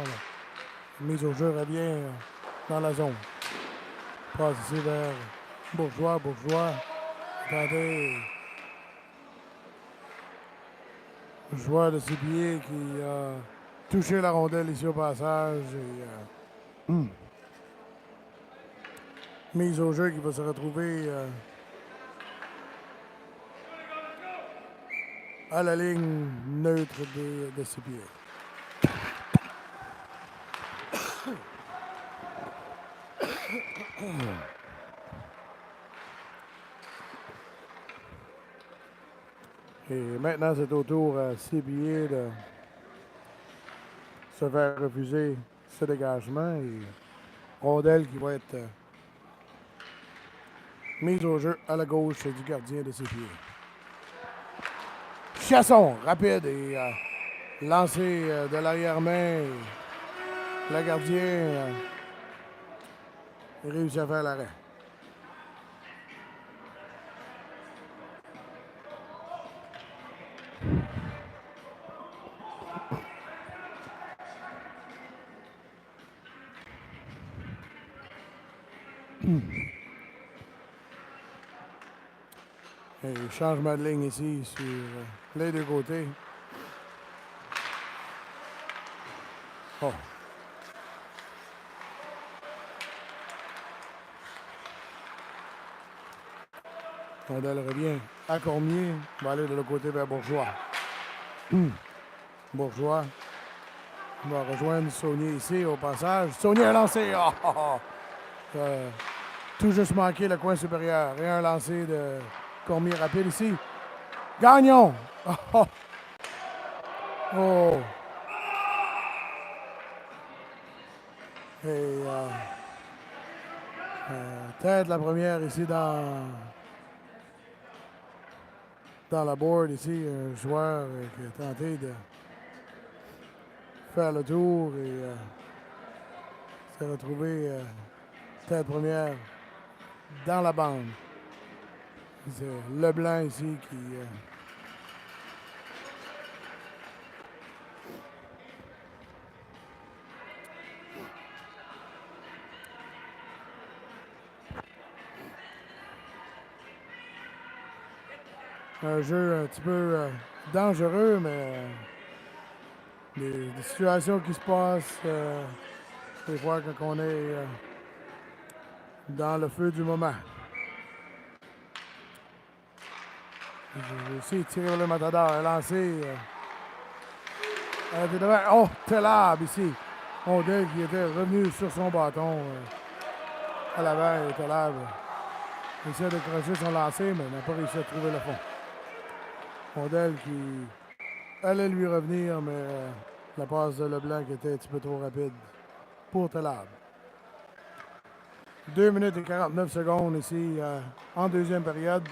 Mise au jeu revient dans la zone. Passe ici vers Bourgeois. Attendez. Joueur de Sévillier qui a touché la rondelle ici au passage. Et, mise au jeu qui va se retrouver à la ligne neutre de Sévillier. Et maintenant, c'est au tour à Sévillier de se faire refuser ce dégagement. Et rondelle qui va être mise au jeu à la gauche du gardien de Sévillier. Chiasson, rapide et lancé de l'arrière-main. Le gardien réussit à faire l'arrêt. Et changement de ligne ici sur les deux côtés. Oh. Rondelle revient à Cormier. On va aller de l'autre côté vers Bourgeois. Bourgeois va rejoindre Saunier ici au passage. Saunier a lancé. Tout juste manqué le coin supérieur. Et un lancé de Cormier rapide ici. Gagnon. Oh. Et tête la première ici dans la board ici. Un joueur qui a tenté de faire le tour et s'est retrouvé tête première dans la bande. C'est Leblanc ici qui un jeu un petit peu dangereux, mais des situations qui se passent des fois quand on est dans le feu du moment. J'ai aussi tiré vers le matador, a lancé. Oh, Telab ici. Rondel qui était revenu sur son bâton à l'avant et Telab essaie de crocher son lancer, mais n'a pas réussi à trouver le fond. Rondel qui allait lui revenir, mais la passe de Leblanc était un petit peu trop rapide pour Telab. 2 minutes et 49 secondes ici en deuxième période.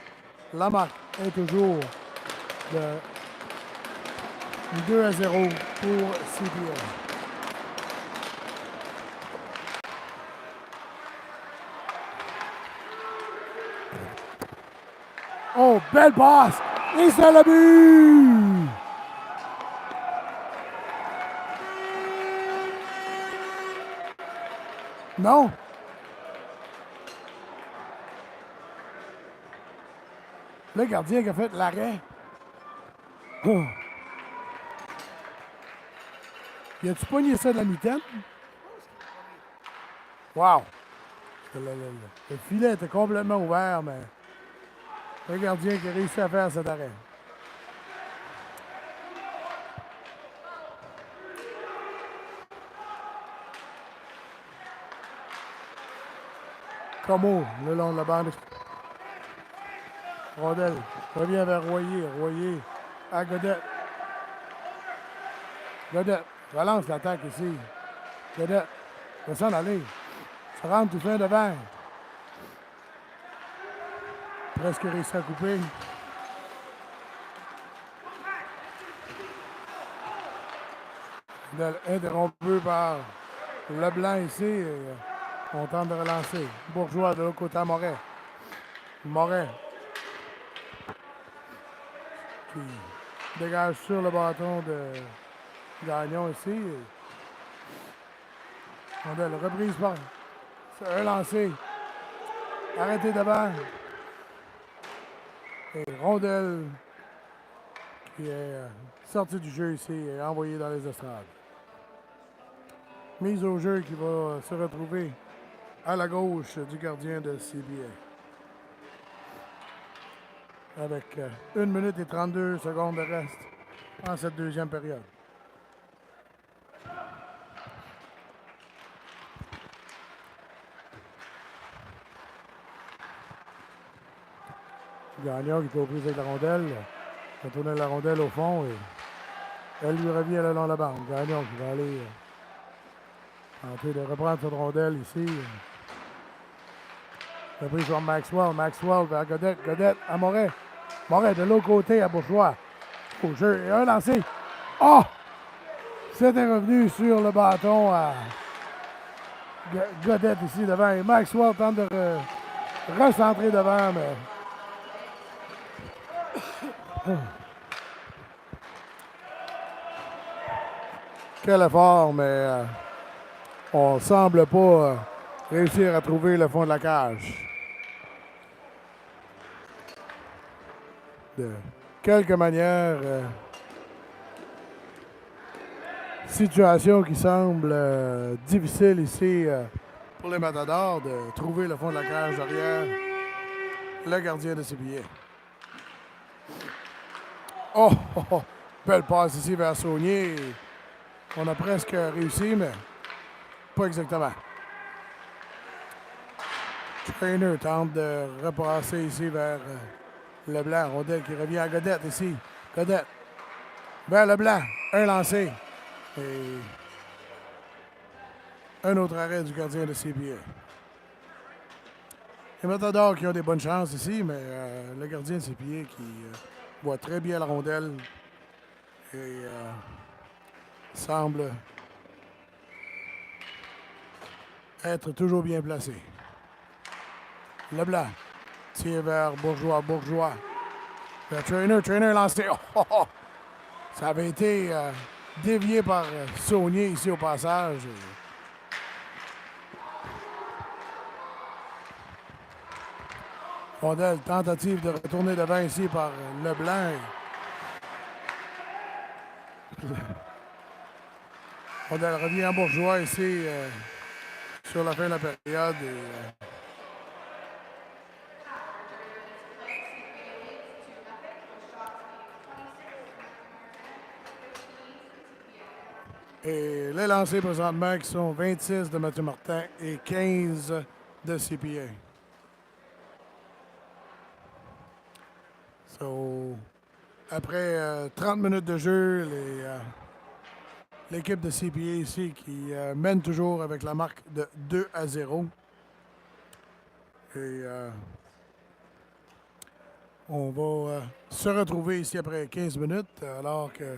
La marque est toujours de 2-0 pour CPA. Oh, belle passe! Et c'est le but! Non? Le gardien qui a fait l'arrêt. Oh. Y a-tu pogné ça de la mitaine? Wow! Le filet était complètement ouvert, mais le gardien qui a réussi à faire cet arrêt. Como, le long de la bande. Rondel revient vers Royer. Royer à Godette. Godette relance l'attaque ici. Godette va s'en aller. Ça rentre tout fin devant. Presque réussi à couper. Interrompu par Leblanc ici. Et on tente de relancer. Bourgeois de l'autre côté à Moret. Moret qui dégage sur le bâton de Gagnon ici. Rondel reprise par un lancé. Arrêté devant. Et Rondel qui est sorti du jeu ici et envoyé dans les estrades. Mise au jeu qui va se retrouver à la gauche du gardien de CBA. Avec 1 minute et 32 secondes de reste en cette deuxième période. Gagnon qui est aux prises avec la rondelle. Va tourner la rondelle au fond et elle lui revient le long de la bande. Gagnon qui va aller tenter de reprendre cette rondelle ici. Reprise par Maxwell. Maxwell vers Godette. Godette à Moret. Moret de l'autre côté à Bourgeois. Au jeu et un lancé. Oh! C'était revenu sur le bâton à Godette ici devant. Et Maxwell tente de recentrer devant, mais quel effort, mais on ne semble pas réussir à trouver le fond de la cage. De quelque manière, situation qui semble difficile ici pour les Matadors de trouver le fond de la cage derrière le gardien de CBA. Oh, oh, oh! Belle passe ici vers Saunier. On a presque réussi, mais pas exactement. Trainer tente de repasser ici vers Leblanc. Rondelle qui revient à Godette ici. Godette vers Leblanc. Un lancé. Et un autre arrêt du gardien de CPA. Les Matadors qui ont des bonnes chances ici, mais le gardien de CPA qui voit très bien la rondelle et semble être toujours bien placé. Leblanc tire vers Bourgeois. Bourgeois vers Trainer. Trainer lancé. Oh, oh, oh. Ça avait été dévié par Saunier ici au passage. Rondelle, tentative de retourner devant ici par Leblanc. Rondelle revient à Bourgeois ici sur la fin de la période. Et les lancers présentement qui sont 26 de Mathieu Martin et 15 de CPA. So, après 30 minutes de jeu, l'équipe de CPA ici qui mène toujours avec la marque de 2-0. Et on va se retrouver ici après 15 minutes alors que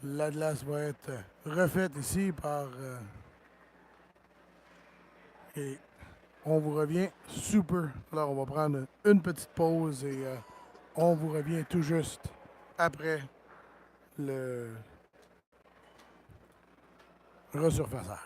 l'Atlas va être refaite ici par... et on vous revient super. Alors, on va prendre une petite pause et on vous revient tout juste après le resurfaçage.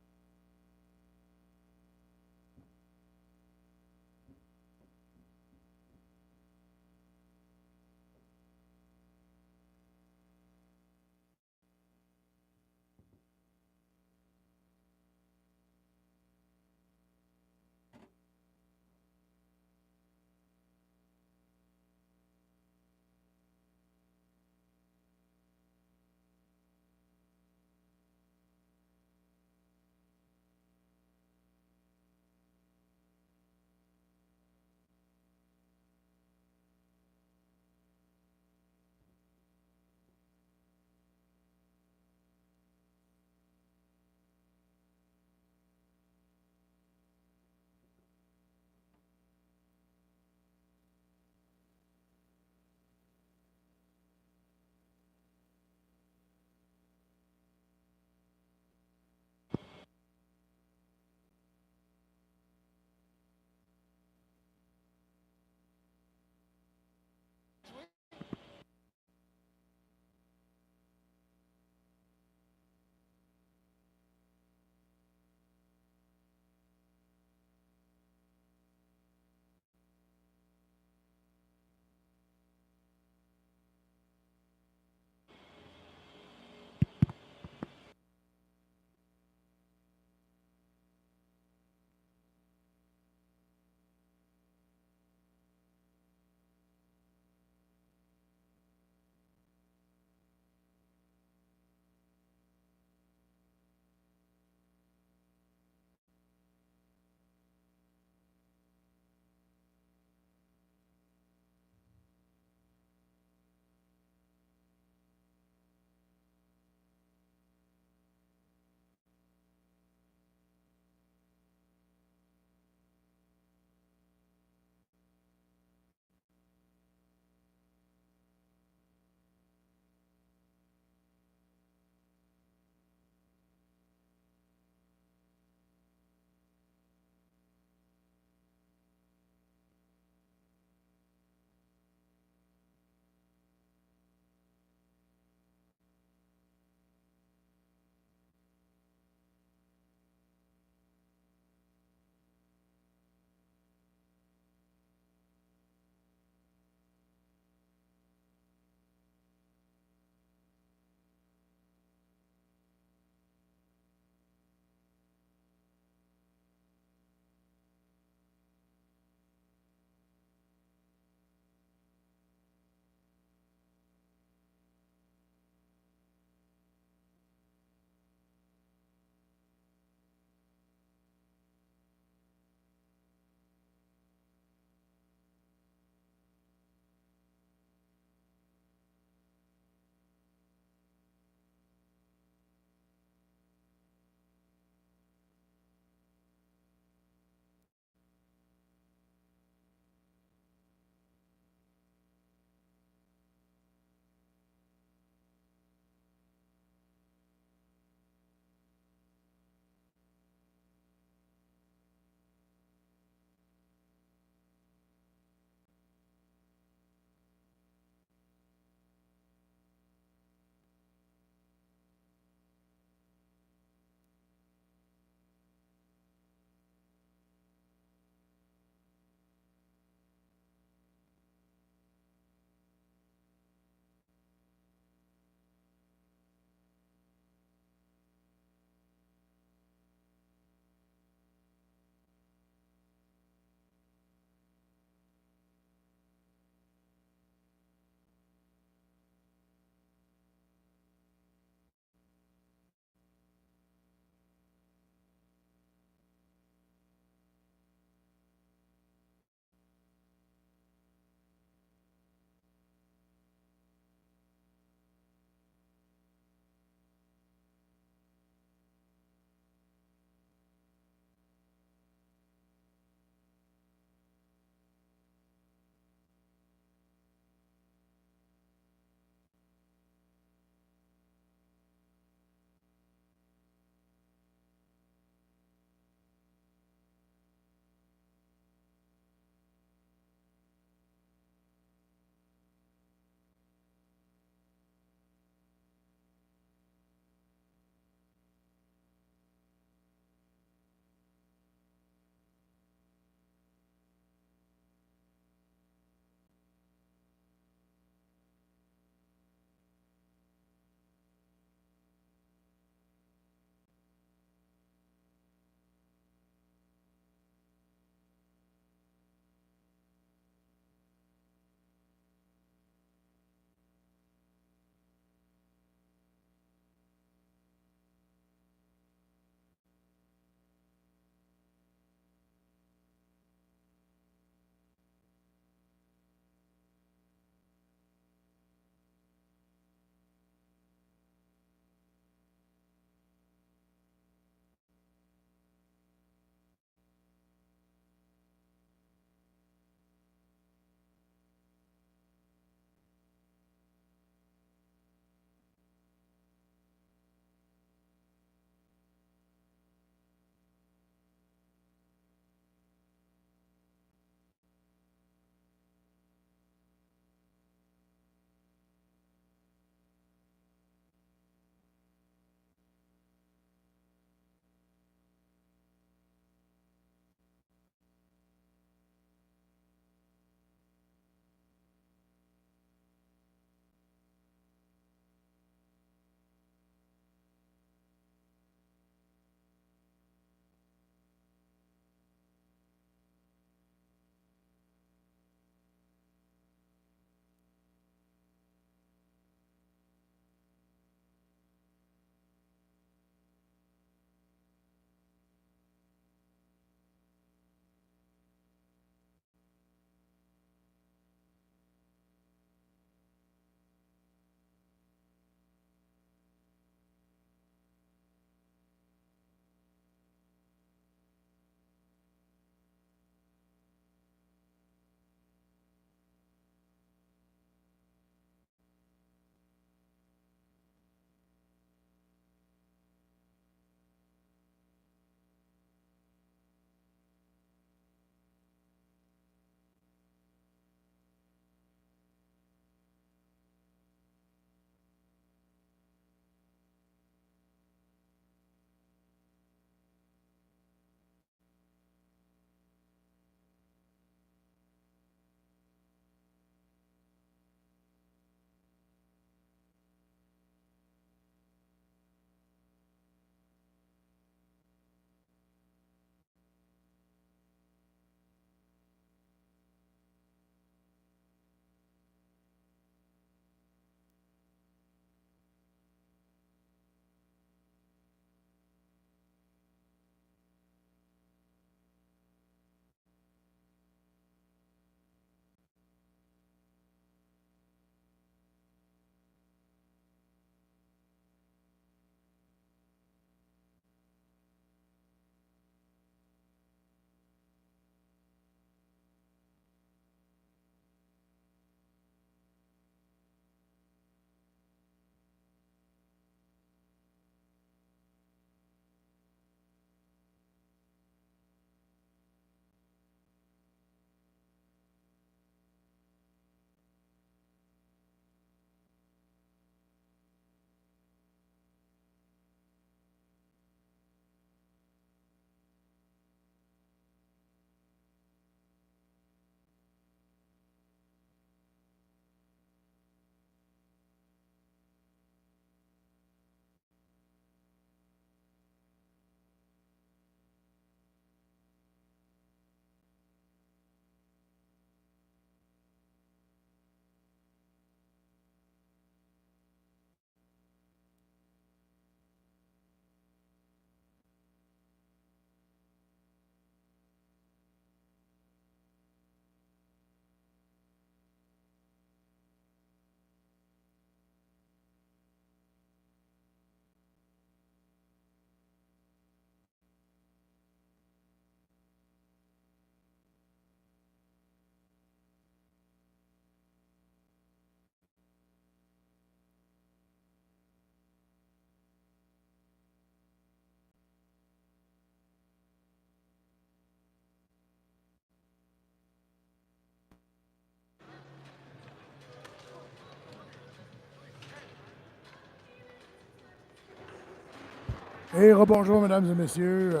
Et rebonjour, mesdames et messieurs.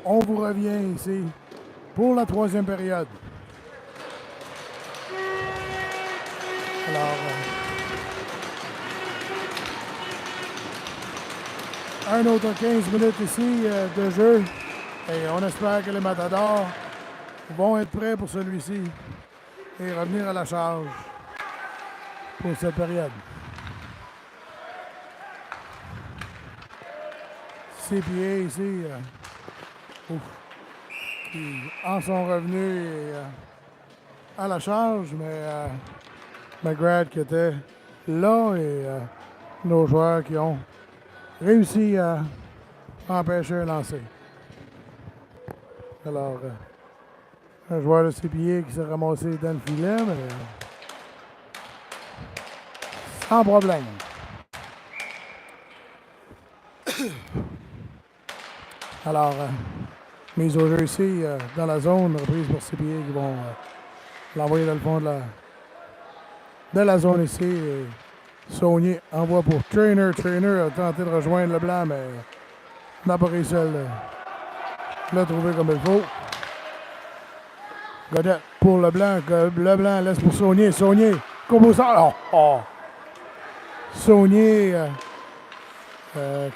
On vous revient ici pour la troisième période. Alors, un autre 15 minutes ici de jeu. Et on espère que les Matadors vont être prêts pour celui-ci et revenir à la charge pour cette période. CPA ici, qui en sont revenus à la charge, mais McGrath qui était là et nos joueurs qui ont réussi à empêcher un lancer. Alors, un joueur de CPA qui s'est ramassé dans le filet, mais sans problème. Alors, mise au jeu ici, dans la zone, reprise pour CPA qui vont l'envoyer dans le fond de la zone ici. Et Saunier envoie pour Trainer. Trainer a tenté de rejoindre Leblanc, mais n'a pas réussi à le trouver comme il faut. Godette pour Leblanc. Leblanc laisse pour Saunier. Saunier, composant. Saunier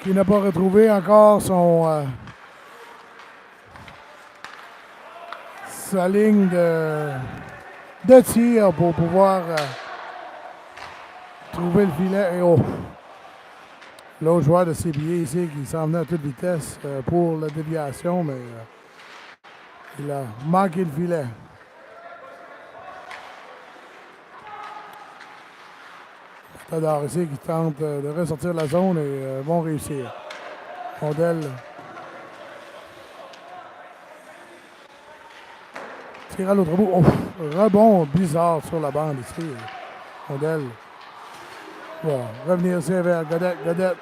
qui n'a pas retrouvé encore sa ligne de tir pour pouvoir trouver le filet. Et l'autre joueur de CBA ici qui s'en venait à toute vitesse pour la déviation, mais il a manqué le filet. Matador ici qui tente de ressortir de la zone et vont réussir. Rondelle. Tire à l'autre bout. Rebond bizarre sur la bande ici. Rondelle. Va revenir ici vers Godette. Godette.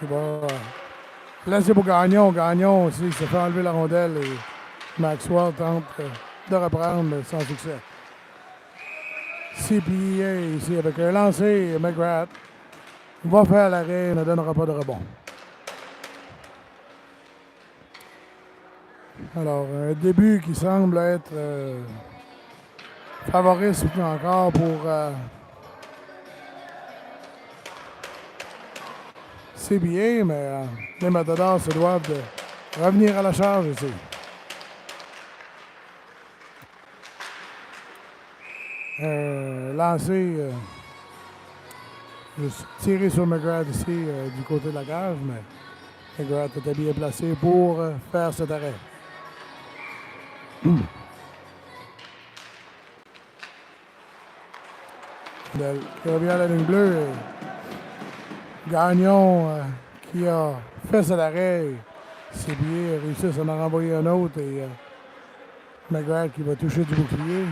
Il va laisser pour Gagnon. Gagnon aussi se fait enlever la rondelle et Maxwell tente de reprendre mais sans succès. CPA ici avec un lancer. McGrath va faire l'arrêt, ne donnera pas de rebond. Alors, un début qui semble être favoriste encore pour CBA, mais les Matadors se doivent de revenir à la charge ici. Lancé, juste tiré sur McGrath ici du côté de la cage, mais McGrath était bien placé pour faire cet arrêt. Qui revient à la ligne bleue. Gagnon qui a fait cet arrêt. CBA a réussi à s'en renvoyer un autre et McGrath qui va toucher du bouclier.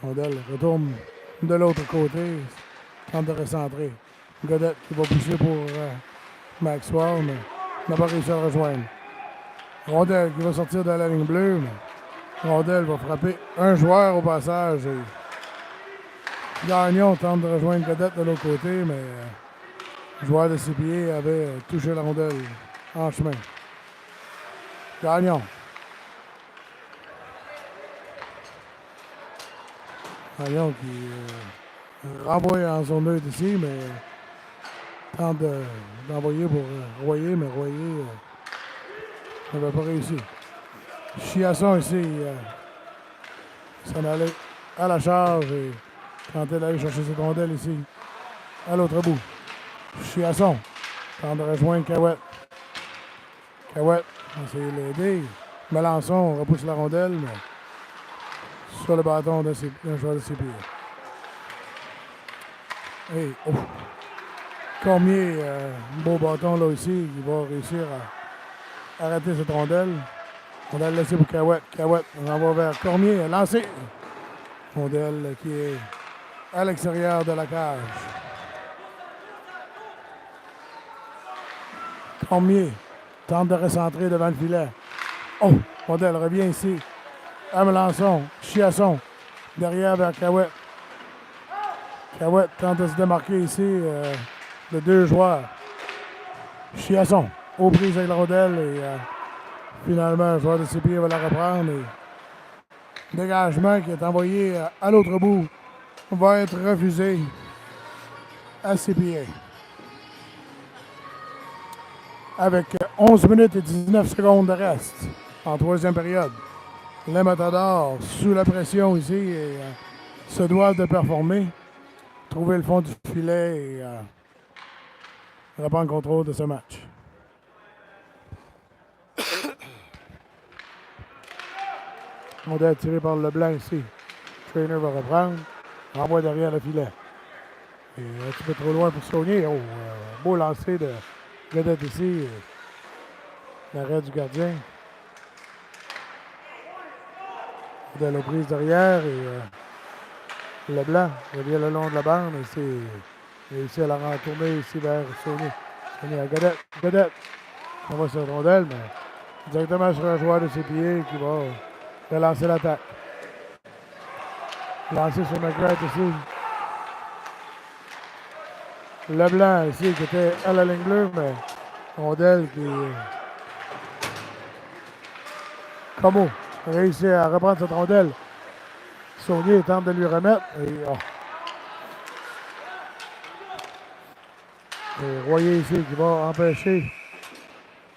Rondelle retourne de l'autre côté, tente de recentrer. Godette qui va pousser pour Maxwell, mais n'a pas réussi à le rejoindre. Rondelle qui va sortir de la ligne bleue, mais Rondelle va frapper un joueur au passage. Et Gagnon tente de rejoindre Godette de l'autre côté, mais le joueur de CPA avait touché la rondelle en chemin. Gagnon. Gagnon qui renvoie en zone neutre ici, mais tente d'envoyer pour Royer, mais Royer n'avait pas réussi. Chiasson ici s'en allait à la charge et tentait d'aller chercher cette rondelle ici, à l'autre bout. Chiasson tente de rejoindre Cahouette. Cahouette essaie de l'aider. Melançon repousse la rondelle, mais sur le bâton d'un joueur de CPA. Et Cormier, un beau bâton là aussi, qui va réussir à arrêter cette rondelle. Rondelle laissée pour Cahouette. Cahouette, on en va vers Cormier, lancé. Rondelle qui est à l'extérieur de la cage. Cormier tente de recentrer devant le filet. Rondelle revient ici. À Melançon, Chiasson, derrière vers Cahouette. Cahouette tente de se démarquer ici de deux joueurs. Chiasson, aux prises avec la rondelle et finalement, le joueur de CPA va la reprendre. Et dégagement qui est envoyé à l'autre bout va être refusé à CPA. Avec 11 minutes et 19 secondes de reste en troisième période. Les Matadors, sous la pression ici, et, se doivent de performer, trouver le fond du filet et reprendre le contrôle de ce match. On doit être tiré par Leblanc ici. Trainer va reprendre. Renvoie derrière le filet. Et un petit peu trop loin pour Saunier. Oh, beau lancer de vedette ici. L'arrêt du gardien. De la prise derrière et Leblanc revient le long de la bande et c'est réussi à la retourner ici vers Saunier. Saunier à Godette. Godette. On voit cette rondelle, mais directement sur un joueur de ses pieds qui va relancer l'attaque. Lancé sur McGrath ici. Leblanc ici qui était à la ligne bleue, mais rondelle qui. Como réussit à reprendre cette rondelle. Saunier tente de lui remettre. Et Royer ici qui va empêcher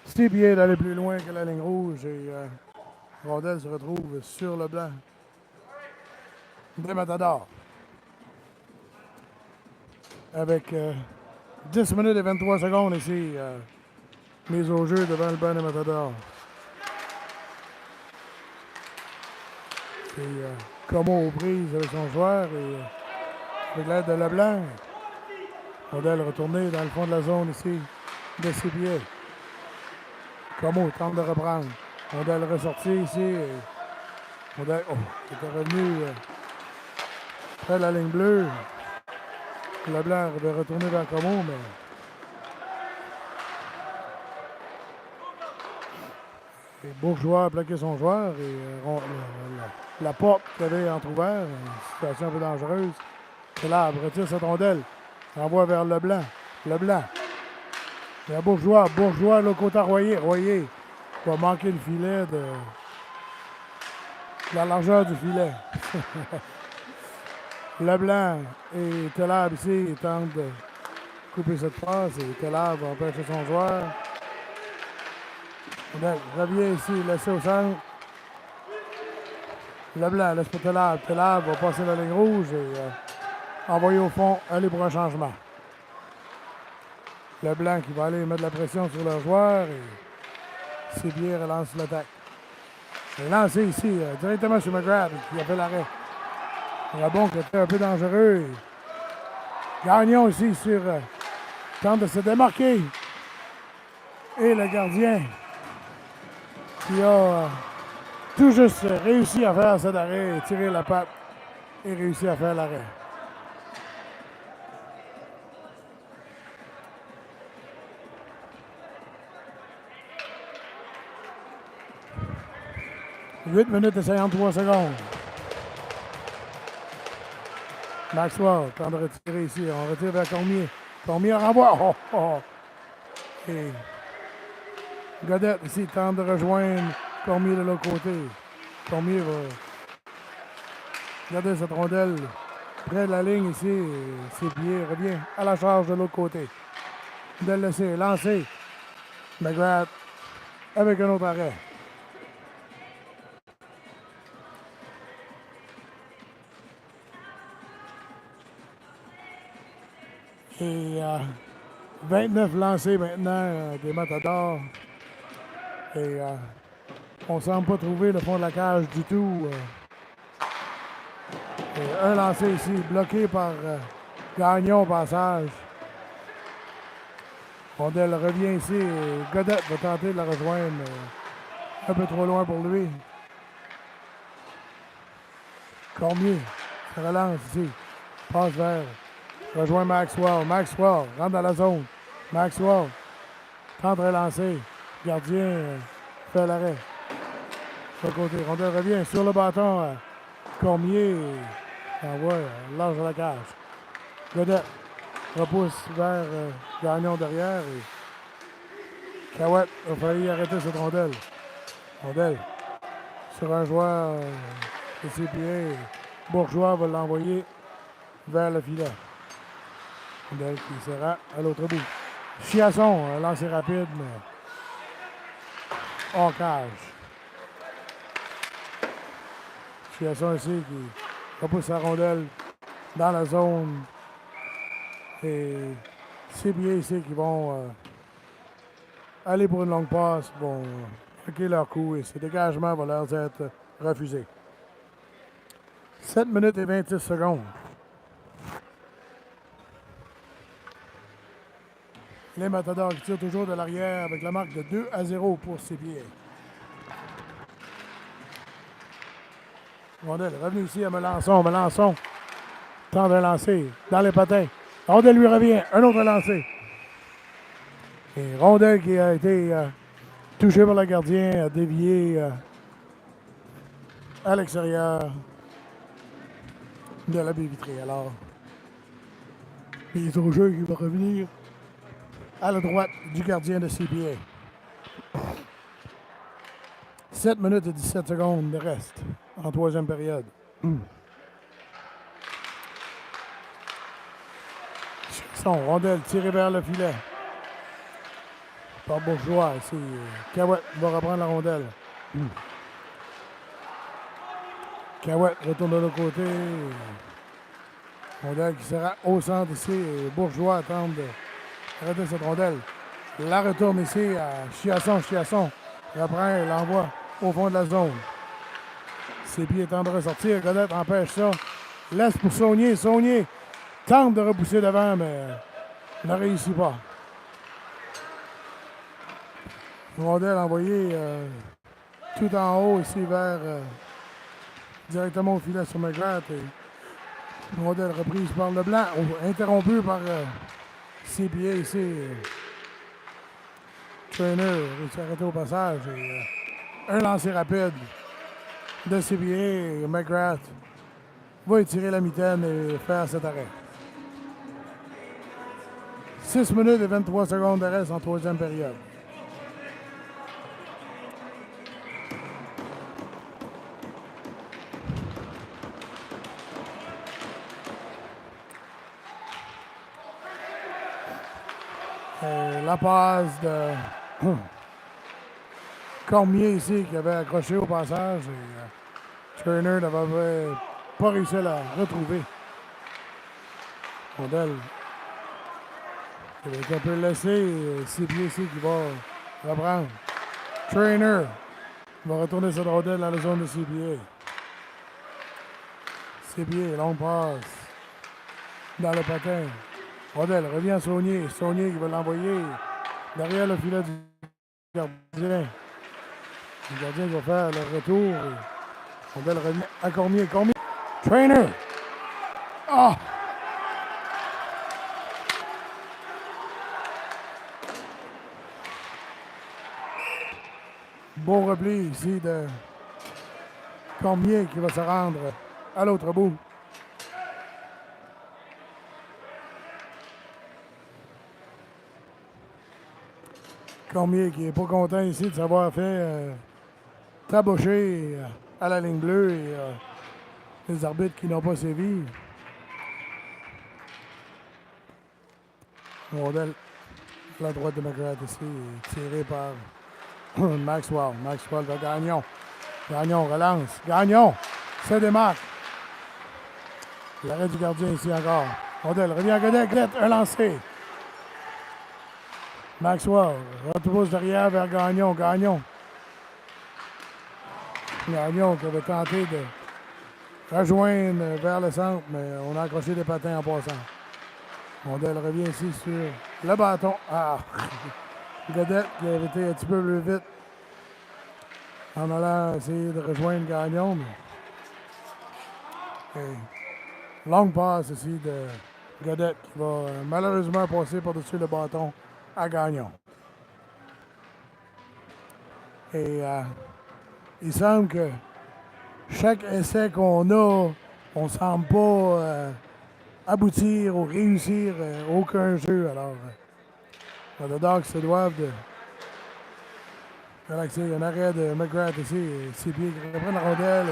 CPA d'aller plus loin que la ligne rouge. Et rondelle se retrouve sur le blanc des Matadors. Avec 10 minutes et 23 secondes ici, mise au jeu devant le banc des Matadors. C'est Como aux prises avec son joueur et avec l'aide de Leblanc. Rondelle retournée dans le fond de la zone ici de CPA. Como tente de reprendre. Rondelle ressortie ici. Et Rondelle qui était revenu près de la ligne bleue. Leblanc devait retourner vers Como, mais et Bourgeois a plaqué son joueur et la porte qu'il avait entrouverte, une situation un peu dangereuse. C'est là, retire cette rondelle. Renvoie vers Leblanc. Leblanc. Il y a Bourgeois. Bourgeois, le côté Royer. Royer va manquer le filet de la largeur du filet. Leblanc et Telab ici tentent de couper cette passe et Telab va empêcher son joueur. Revient ici, laissé au centre. Leblanc laisse pour Telab. Telab va passer la ligne rouge et envoyer au fond, aller pour un changement. Leblanc qui va aller mettre la pression sur leur joueur et CPA relance l'attaque. Il est lancé ici, directement sur McGrath qui a fait l'arrêt. Un rebond qui était un peu dangereux. Gagnon ici sur tente de se démarquer. Et le gardien qui a tout juste réussi à faire cet arrêt, tirer la patte et réussi à faire l'arrêt. « 8 minutes et 53 secondes. Maxwell tente de retirer ici. On retire vers Cormier. Cormier renvoie. Oh, oh. Et Godette ici tente de rejoindre Cormier de l'autre côté. Cormier va garder cette rondelle près de la ligne ici. Ses pieds revient à la charge de l'autre côté. De le laisser lancer. McGrath avec un autre arrêt. Et 29 lancés maintenant des Matadors. Et on ne semble pas trouver le fond de la cage du tout. Et un lancé ici, bloqué par Gagnon au passage. Rondelle revient ici et Godette va tenter de la rejoindre, mais un peu trop loin pour lui. Cormier se relance ici. Passe vers. Rejoint Maxwell. Maxwell rentre dans la zone. Maxwell tente de relancer. Gardien fait l'arrêt. De l'autre côté, rondelle revient sur le bâton. Cormier envoie large de la cage. Godette repousse vers Gagnon derrière. Et Cahouette a failli arrêter cette rondelle. Rondelle sur un joueur de CPA. Bourgeois va l'envoyer vers le filet. Rondelle qui sera à l'autre bout. Chiasson, un lancer rapide, mais hors cage. Chiasson ici qui repousse sa rondelle dans la zone. Et CPA ici qui vont aller pour une longue passe, vont marquer leur coup et ce dégagement va leur être refusé. 7 minutes et 26 secondes. Les Matadors qui tirent toujours de l'arrière avec la marque de 2-0 pour CPA. Rondelle revenu ici à Melançon. Melançon tente de lancer dans les patins. Rondelle lui revient. Un autre lancé. Et Rondelle qui a été touché par le gardien, a dévié à l'extérieur de la baie vitrée. Alors, mise au jeu qui va revenir à la droite du gardien de CPA. 7 minutes et 17 secondes de reste en troisième période. Son rondelle tirée vers le filet par Bourgeois. Ici, Cahouette va reprendre la rondelle. Cahouette retourne de l'autre côté. Rondelle qui sera au centre ici. Et Bourgeois tente d'arrêter cette rondelle. La retourne ici à Chiasson. Chiasson reprend et l'envoie au fond de la zone. Ses pieds tentent de ressortir. Godette empêche ça. Laisse pour Saunier. Saunier tente de repousser devant, mais ne réussit pas. Rondelle envoyée tout en haut ici vers directement au filet sur McGrath. Et rondelle reprise par Leblanc, interrompue par CPA ici. Trainer réussit à arrêter au passage. Et, un lancer rapide de CPA. McGrath va étirer la mitaine et faire cet arrêt. 6 minutes et 23 secondes de reste en troisième période. La passe de Cormier ici qui avait accroché au passage et Turner n'avait pas réussi à la retrouver. Rondelle qui avait été un peu laissé. CPA ici qui va reprendre. Trainer va retourner cette rondelle dans la zone de CPA. CPA, longue passe dans le patin. Rondelle revient à Saunier. Saunier qui va l'envoyer derrière le filet du gardien. Le gardien va faire le retour. Rondelle revient à Cormier. Cormier. Trainer. Ah! Beau repli ici de Cormier qui va se rendre à l'autre bout. Cormier qui n'est pas content ici de s'avoir fait tabocher à la ligne bleue et les arbitres qui n'ont pas sévi. Rondelle à la droite de McGrath ici, tiré par Maxwell. Maxwell va Gagnon. Gagnon relance. Gagnon se démarque. L'arrêt du gardien ici encore. Rondelle revient à Godette. Un lancé. Maxwell retrouve derrière vers Gagnon. Gagnon. Gagnon qui avait tenté de rejoindre vers le centre, mais on a accroché des patins en passant. Rondelle revient ici sur le bâton. Ah! Godette qui avait été un petit peu plus vite en allant essayer de rejoindre Gagnon. Mais... longue passe ici de Godette qui va malheureusement passer par-dessus le bâton à Gagnon. Et il semble que chaque essai qu'on a, on ne semble pas aboutir ou réussir aucun jeu. Alors, les Dogs se doivent Relaxé, il y a un arrêt de McGrath ici. Ses pieds qui reprennent la rondelle.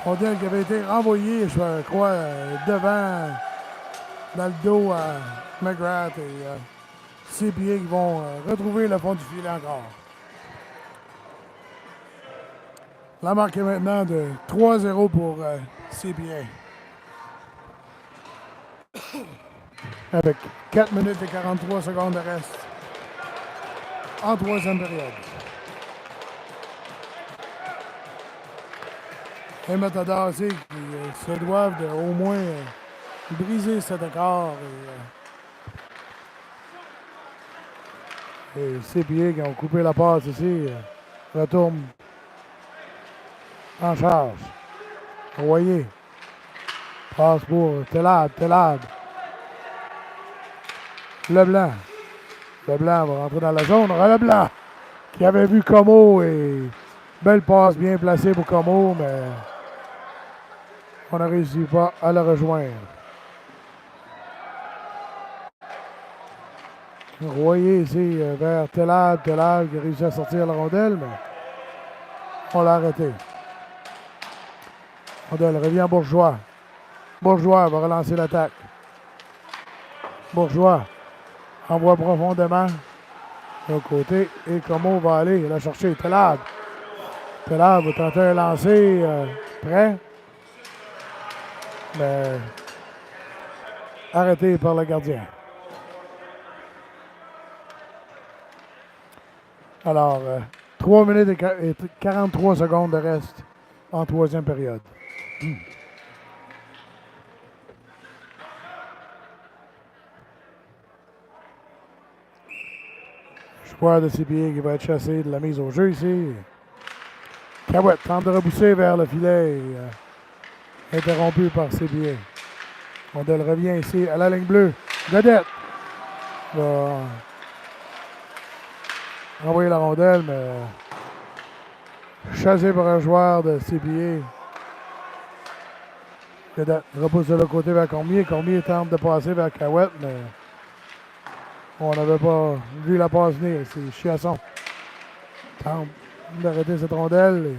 Rondelle qui avait été renvoyée, je crois, devant, dans le dos à McGrath. Et ses pieds qui vont retrouver le fond du filet encore. La marque est maintenant de 3-0 pour CPA. Avec 4 minutes et 43 secondes de reste en troisième période. Les Matadors aussi qui se doivent de, au moins briser cet écart. Et CPA qui ont coupé la passe ici retourne en charge. Royer. Passe pour Telab. Leblanc. Leblanc va rentrer dans la zone. Leblanc qui avait vu Como et belle passe bien placée pour Como, mais on n'a réussi pas à le rejoindre. Royer ici vers Telab. Telab qui a réussi à sortir la rondelle, mais on l'a arrêté. Rondelle revient à Bourgeois. Bourgeois va relancer l'attaque. Bourgeois envoie profondément de l'autre côté. Et Como va aller la chercher. Telab. Telab va tenter un lancer prêt. Mais arrêté par le gardien. Alors, 3 minutes et 43 secondes de reste en troisième période. Joueur de CPA qui va être chassé de la mise au jeu ici. Cahouette tente de repousser vers le filet. Interrompu par CPA. Rondelle revient ici à la ligne bleue. Godette va envoyer la rondelle, mais chassé par un joueur de CPA. Godette repousse de l'autre côté vers Cormier. Cormier tente de passer vers Cahouette, mais on n'avait pas vu la passe venir. C'est Chiasson. Tente d'arrêter cette rondelle.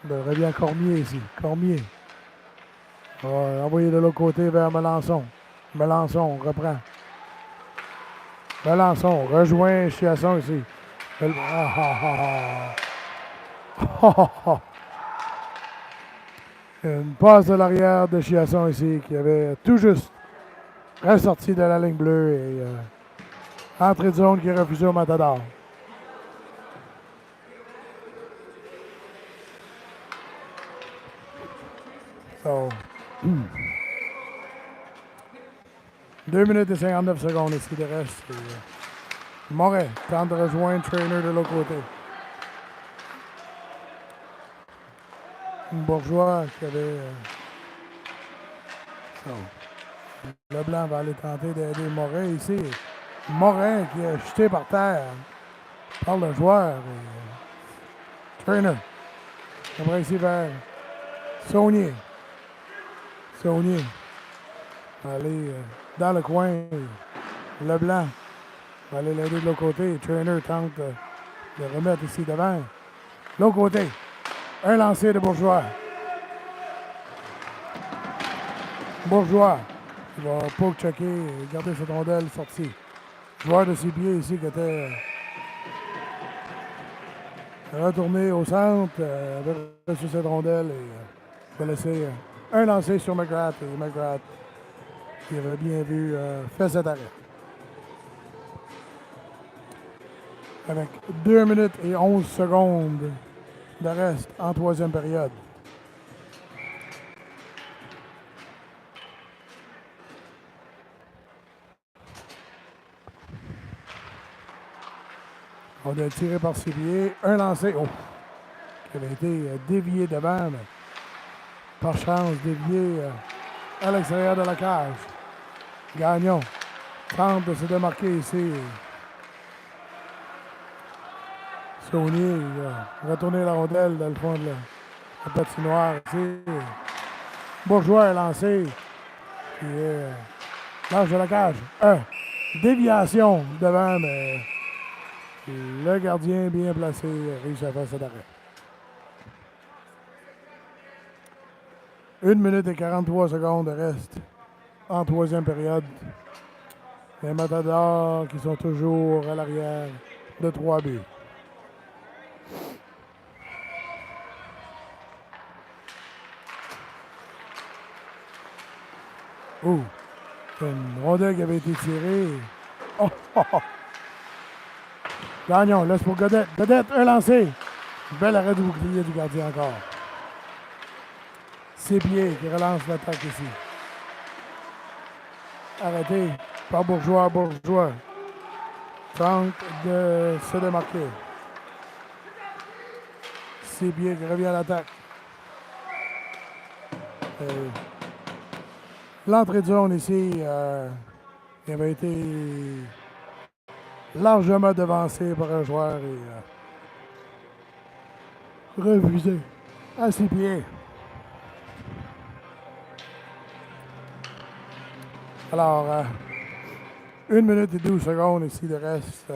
Il revient Cormier ici. Cormier. On va envoyer de l'autre côté vers Melançon. Melançon reprend. Melançon rejoint Chiasson ici. Une passe de l'arrière de Chiasson ici qui avait tout juste ressorti de la ligne bleue et entrée de zone qui est refusée au Matador. So, 2 minutes et 59 secondes ici de reste. Moret tente de rejoindre Trainer de l'autre côté. Bourgeois qui avait... Leblanc va aller tenter d'aider Moret ici. Morin qui est jeté par terre par le joueur. Trainer. Après ici vers Saunier. Saunier. Aller dans le coin. Leblanc va aller l'aider de l'autre côté. Trainer tente de remettre ici devant. L'autre côté. Un lancer de Bourgeois. Bourgeois. Il va pas checker et garder cette rondelle sortie. Joueur de CPA ici qui était retourné au centre, avait reçu cette rondelle et va laisser un lancer sur McGrath. Et McGrath, qui avait bien vu, fait cet arrêt. Avec 2 minutes et 11 secondes de reste en troisième période. On a tiré par CPA. Un lancé, qui avait été dévié devant, mais par chance dévié à l'extérieur de la cage. Gagnon tente de se démarquer ici. Saunier va retourner la rondelle dans le fond de la patinoire ici. Bourgeois est lancé. Qui est large de la cage. Déviation devant, mais le gardien bien placé réussit à faire cet arrêt. 1 minute et 43 secondes reste en troisième période. Les Matadors qui sont toujours à l'arrière de 3 buts. Oh, une rondelle qui avait été tirée. Oh, oh, oh. Gagnon, laisse pour Godette. Godette, un lancé. Bel arrêt du bouclier du gardien encore. Ses pieds qui relance l'attaque ici. Arrêté par Bourgeois. Bourgeois tente de se démarquer. Ses pieds qui revient à l'attaque. L'entrée de zone ici qui avait été largement devancé par un joueur et refusé à ses pieds. Alors, 1 minute et 12 secondes ici de reste.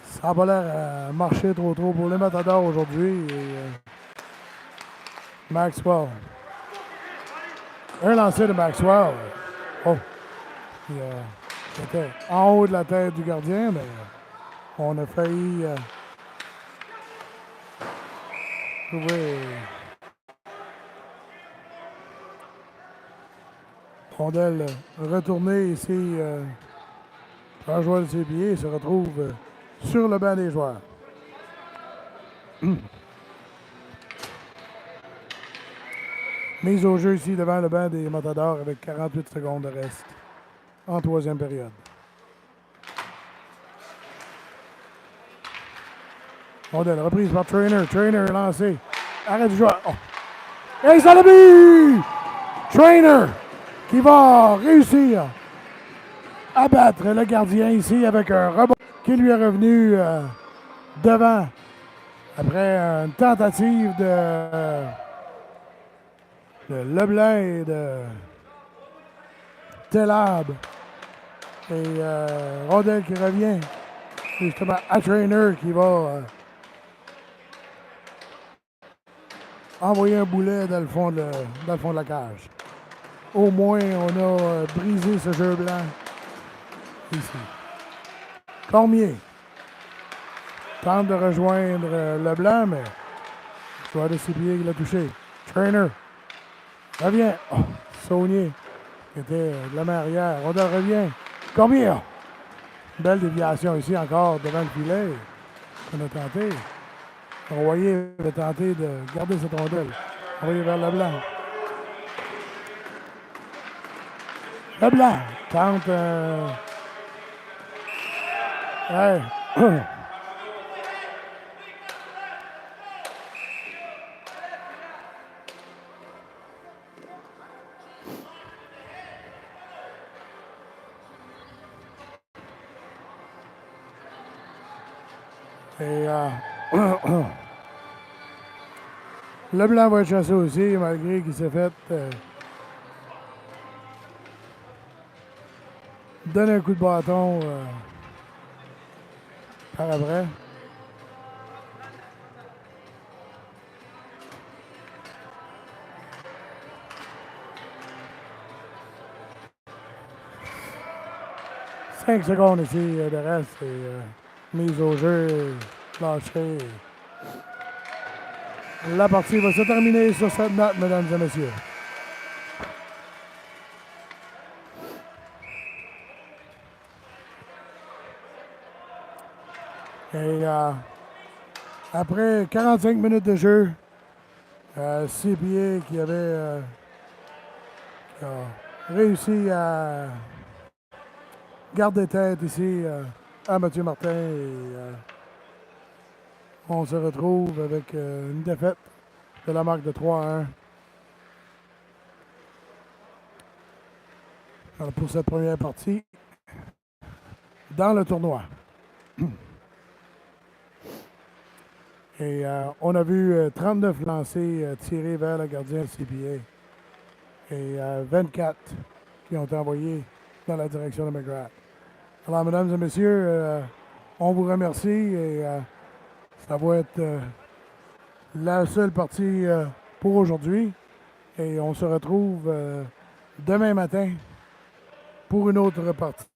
Ça n'a pas l'air à marcher trop pour les Matadors aujourd'hui. Maxwell. Un lancer de Maxwell. Oh! Il était en haut de la tête du gardien, mais on a failli trouver. Rondelle retournée ici. Un joueur de ses pieds se retrouve sur le banc des joueurs. Mise au jeu ici devant le banc des Matadors avec 48 secondes de reste en troisième période. Rondelle reprise par Trainer. Trainer lancé. Arrêt du joueur. Oh. Et ça le but! Trainer qui va réussir à battre le gardien ici avec un rebond qui lui est revenu devant après une tentative de Leblanc et de Telab. Et Rondelle qui revient justement à Trainer qui va envoyer un boulet dans le fond de la cage. Au moins, on a brisé ce jeu blanc ici. Cormier tente de rejoindre Leblanc, mais le joueur de ses pieds qui l'a touché. Trainer revient. Oh, Saunier qui était de la main arrière. Rondelle revient. Cormier. Oh. Belle déviation ici encore devant le filet. On a tenté. Royer avait tenté de garder cette rondelle. Envoyer vers Leblanc. Leblanc tente. Ouais. Et Leblanc va chasser aussi, malgré qu'il s'est fait donner un coup de bâton par après. « 5 secondes ici de reste et mise au jeu, lâché. La partie va se terminer sur cette note, mesdames et messieurs. Et après 45 minutes de jeu, CPA qui avait réussi à garder tête ici à Mathieu Martin et on se retrouve avec une défaite de la marque de 3-1 pour cette première partie dans le tournoi. Et on a vu 39 lancés tirés vers le gardien CPA. et 24 qui ont été envoyés dans la direction de McGrath. Alors, mesdames et messieurs, on vous remercie et ça va être la seule partie pour aujourd'hui. Et on se retrouve demain matin pour une autre partie.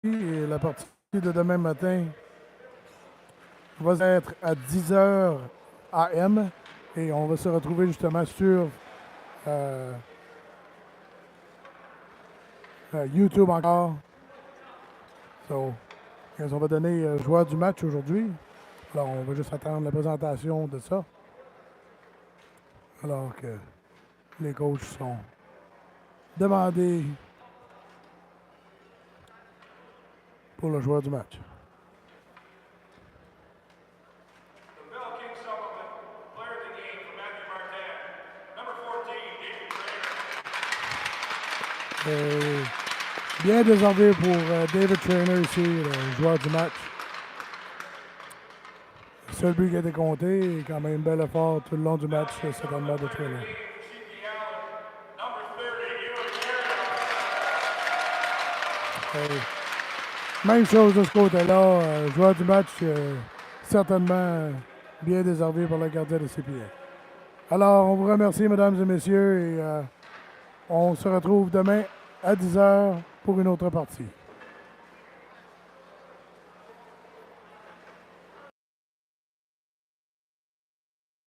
Et la partie de demain matin va être à 10h AM et on va se retrouver justement sur YouTube encore. So, on va donner joueur du match aujourd'hui. Alors, on va juste attendre la présentation de ça. Alors que les coachs sont demandés pour le joueur du match. Bien déservé pour David Traynor ici, le joueur du match. Le seul but qui a été compté et quand même un bel effort tout le long du match, certainement de Traynor. Même chose de ce côté-là, joueur du match certainement bien déservé par le gardien de CPA. Alors, on vous remercie, mesdames et messieurs, et on se retrouve demain à 10h pour une autre partie.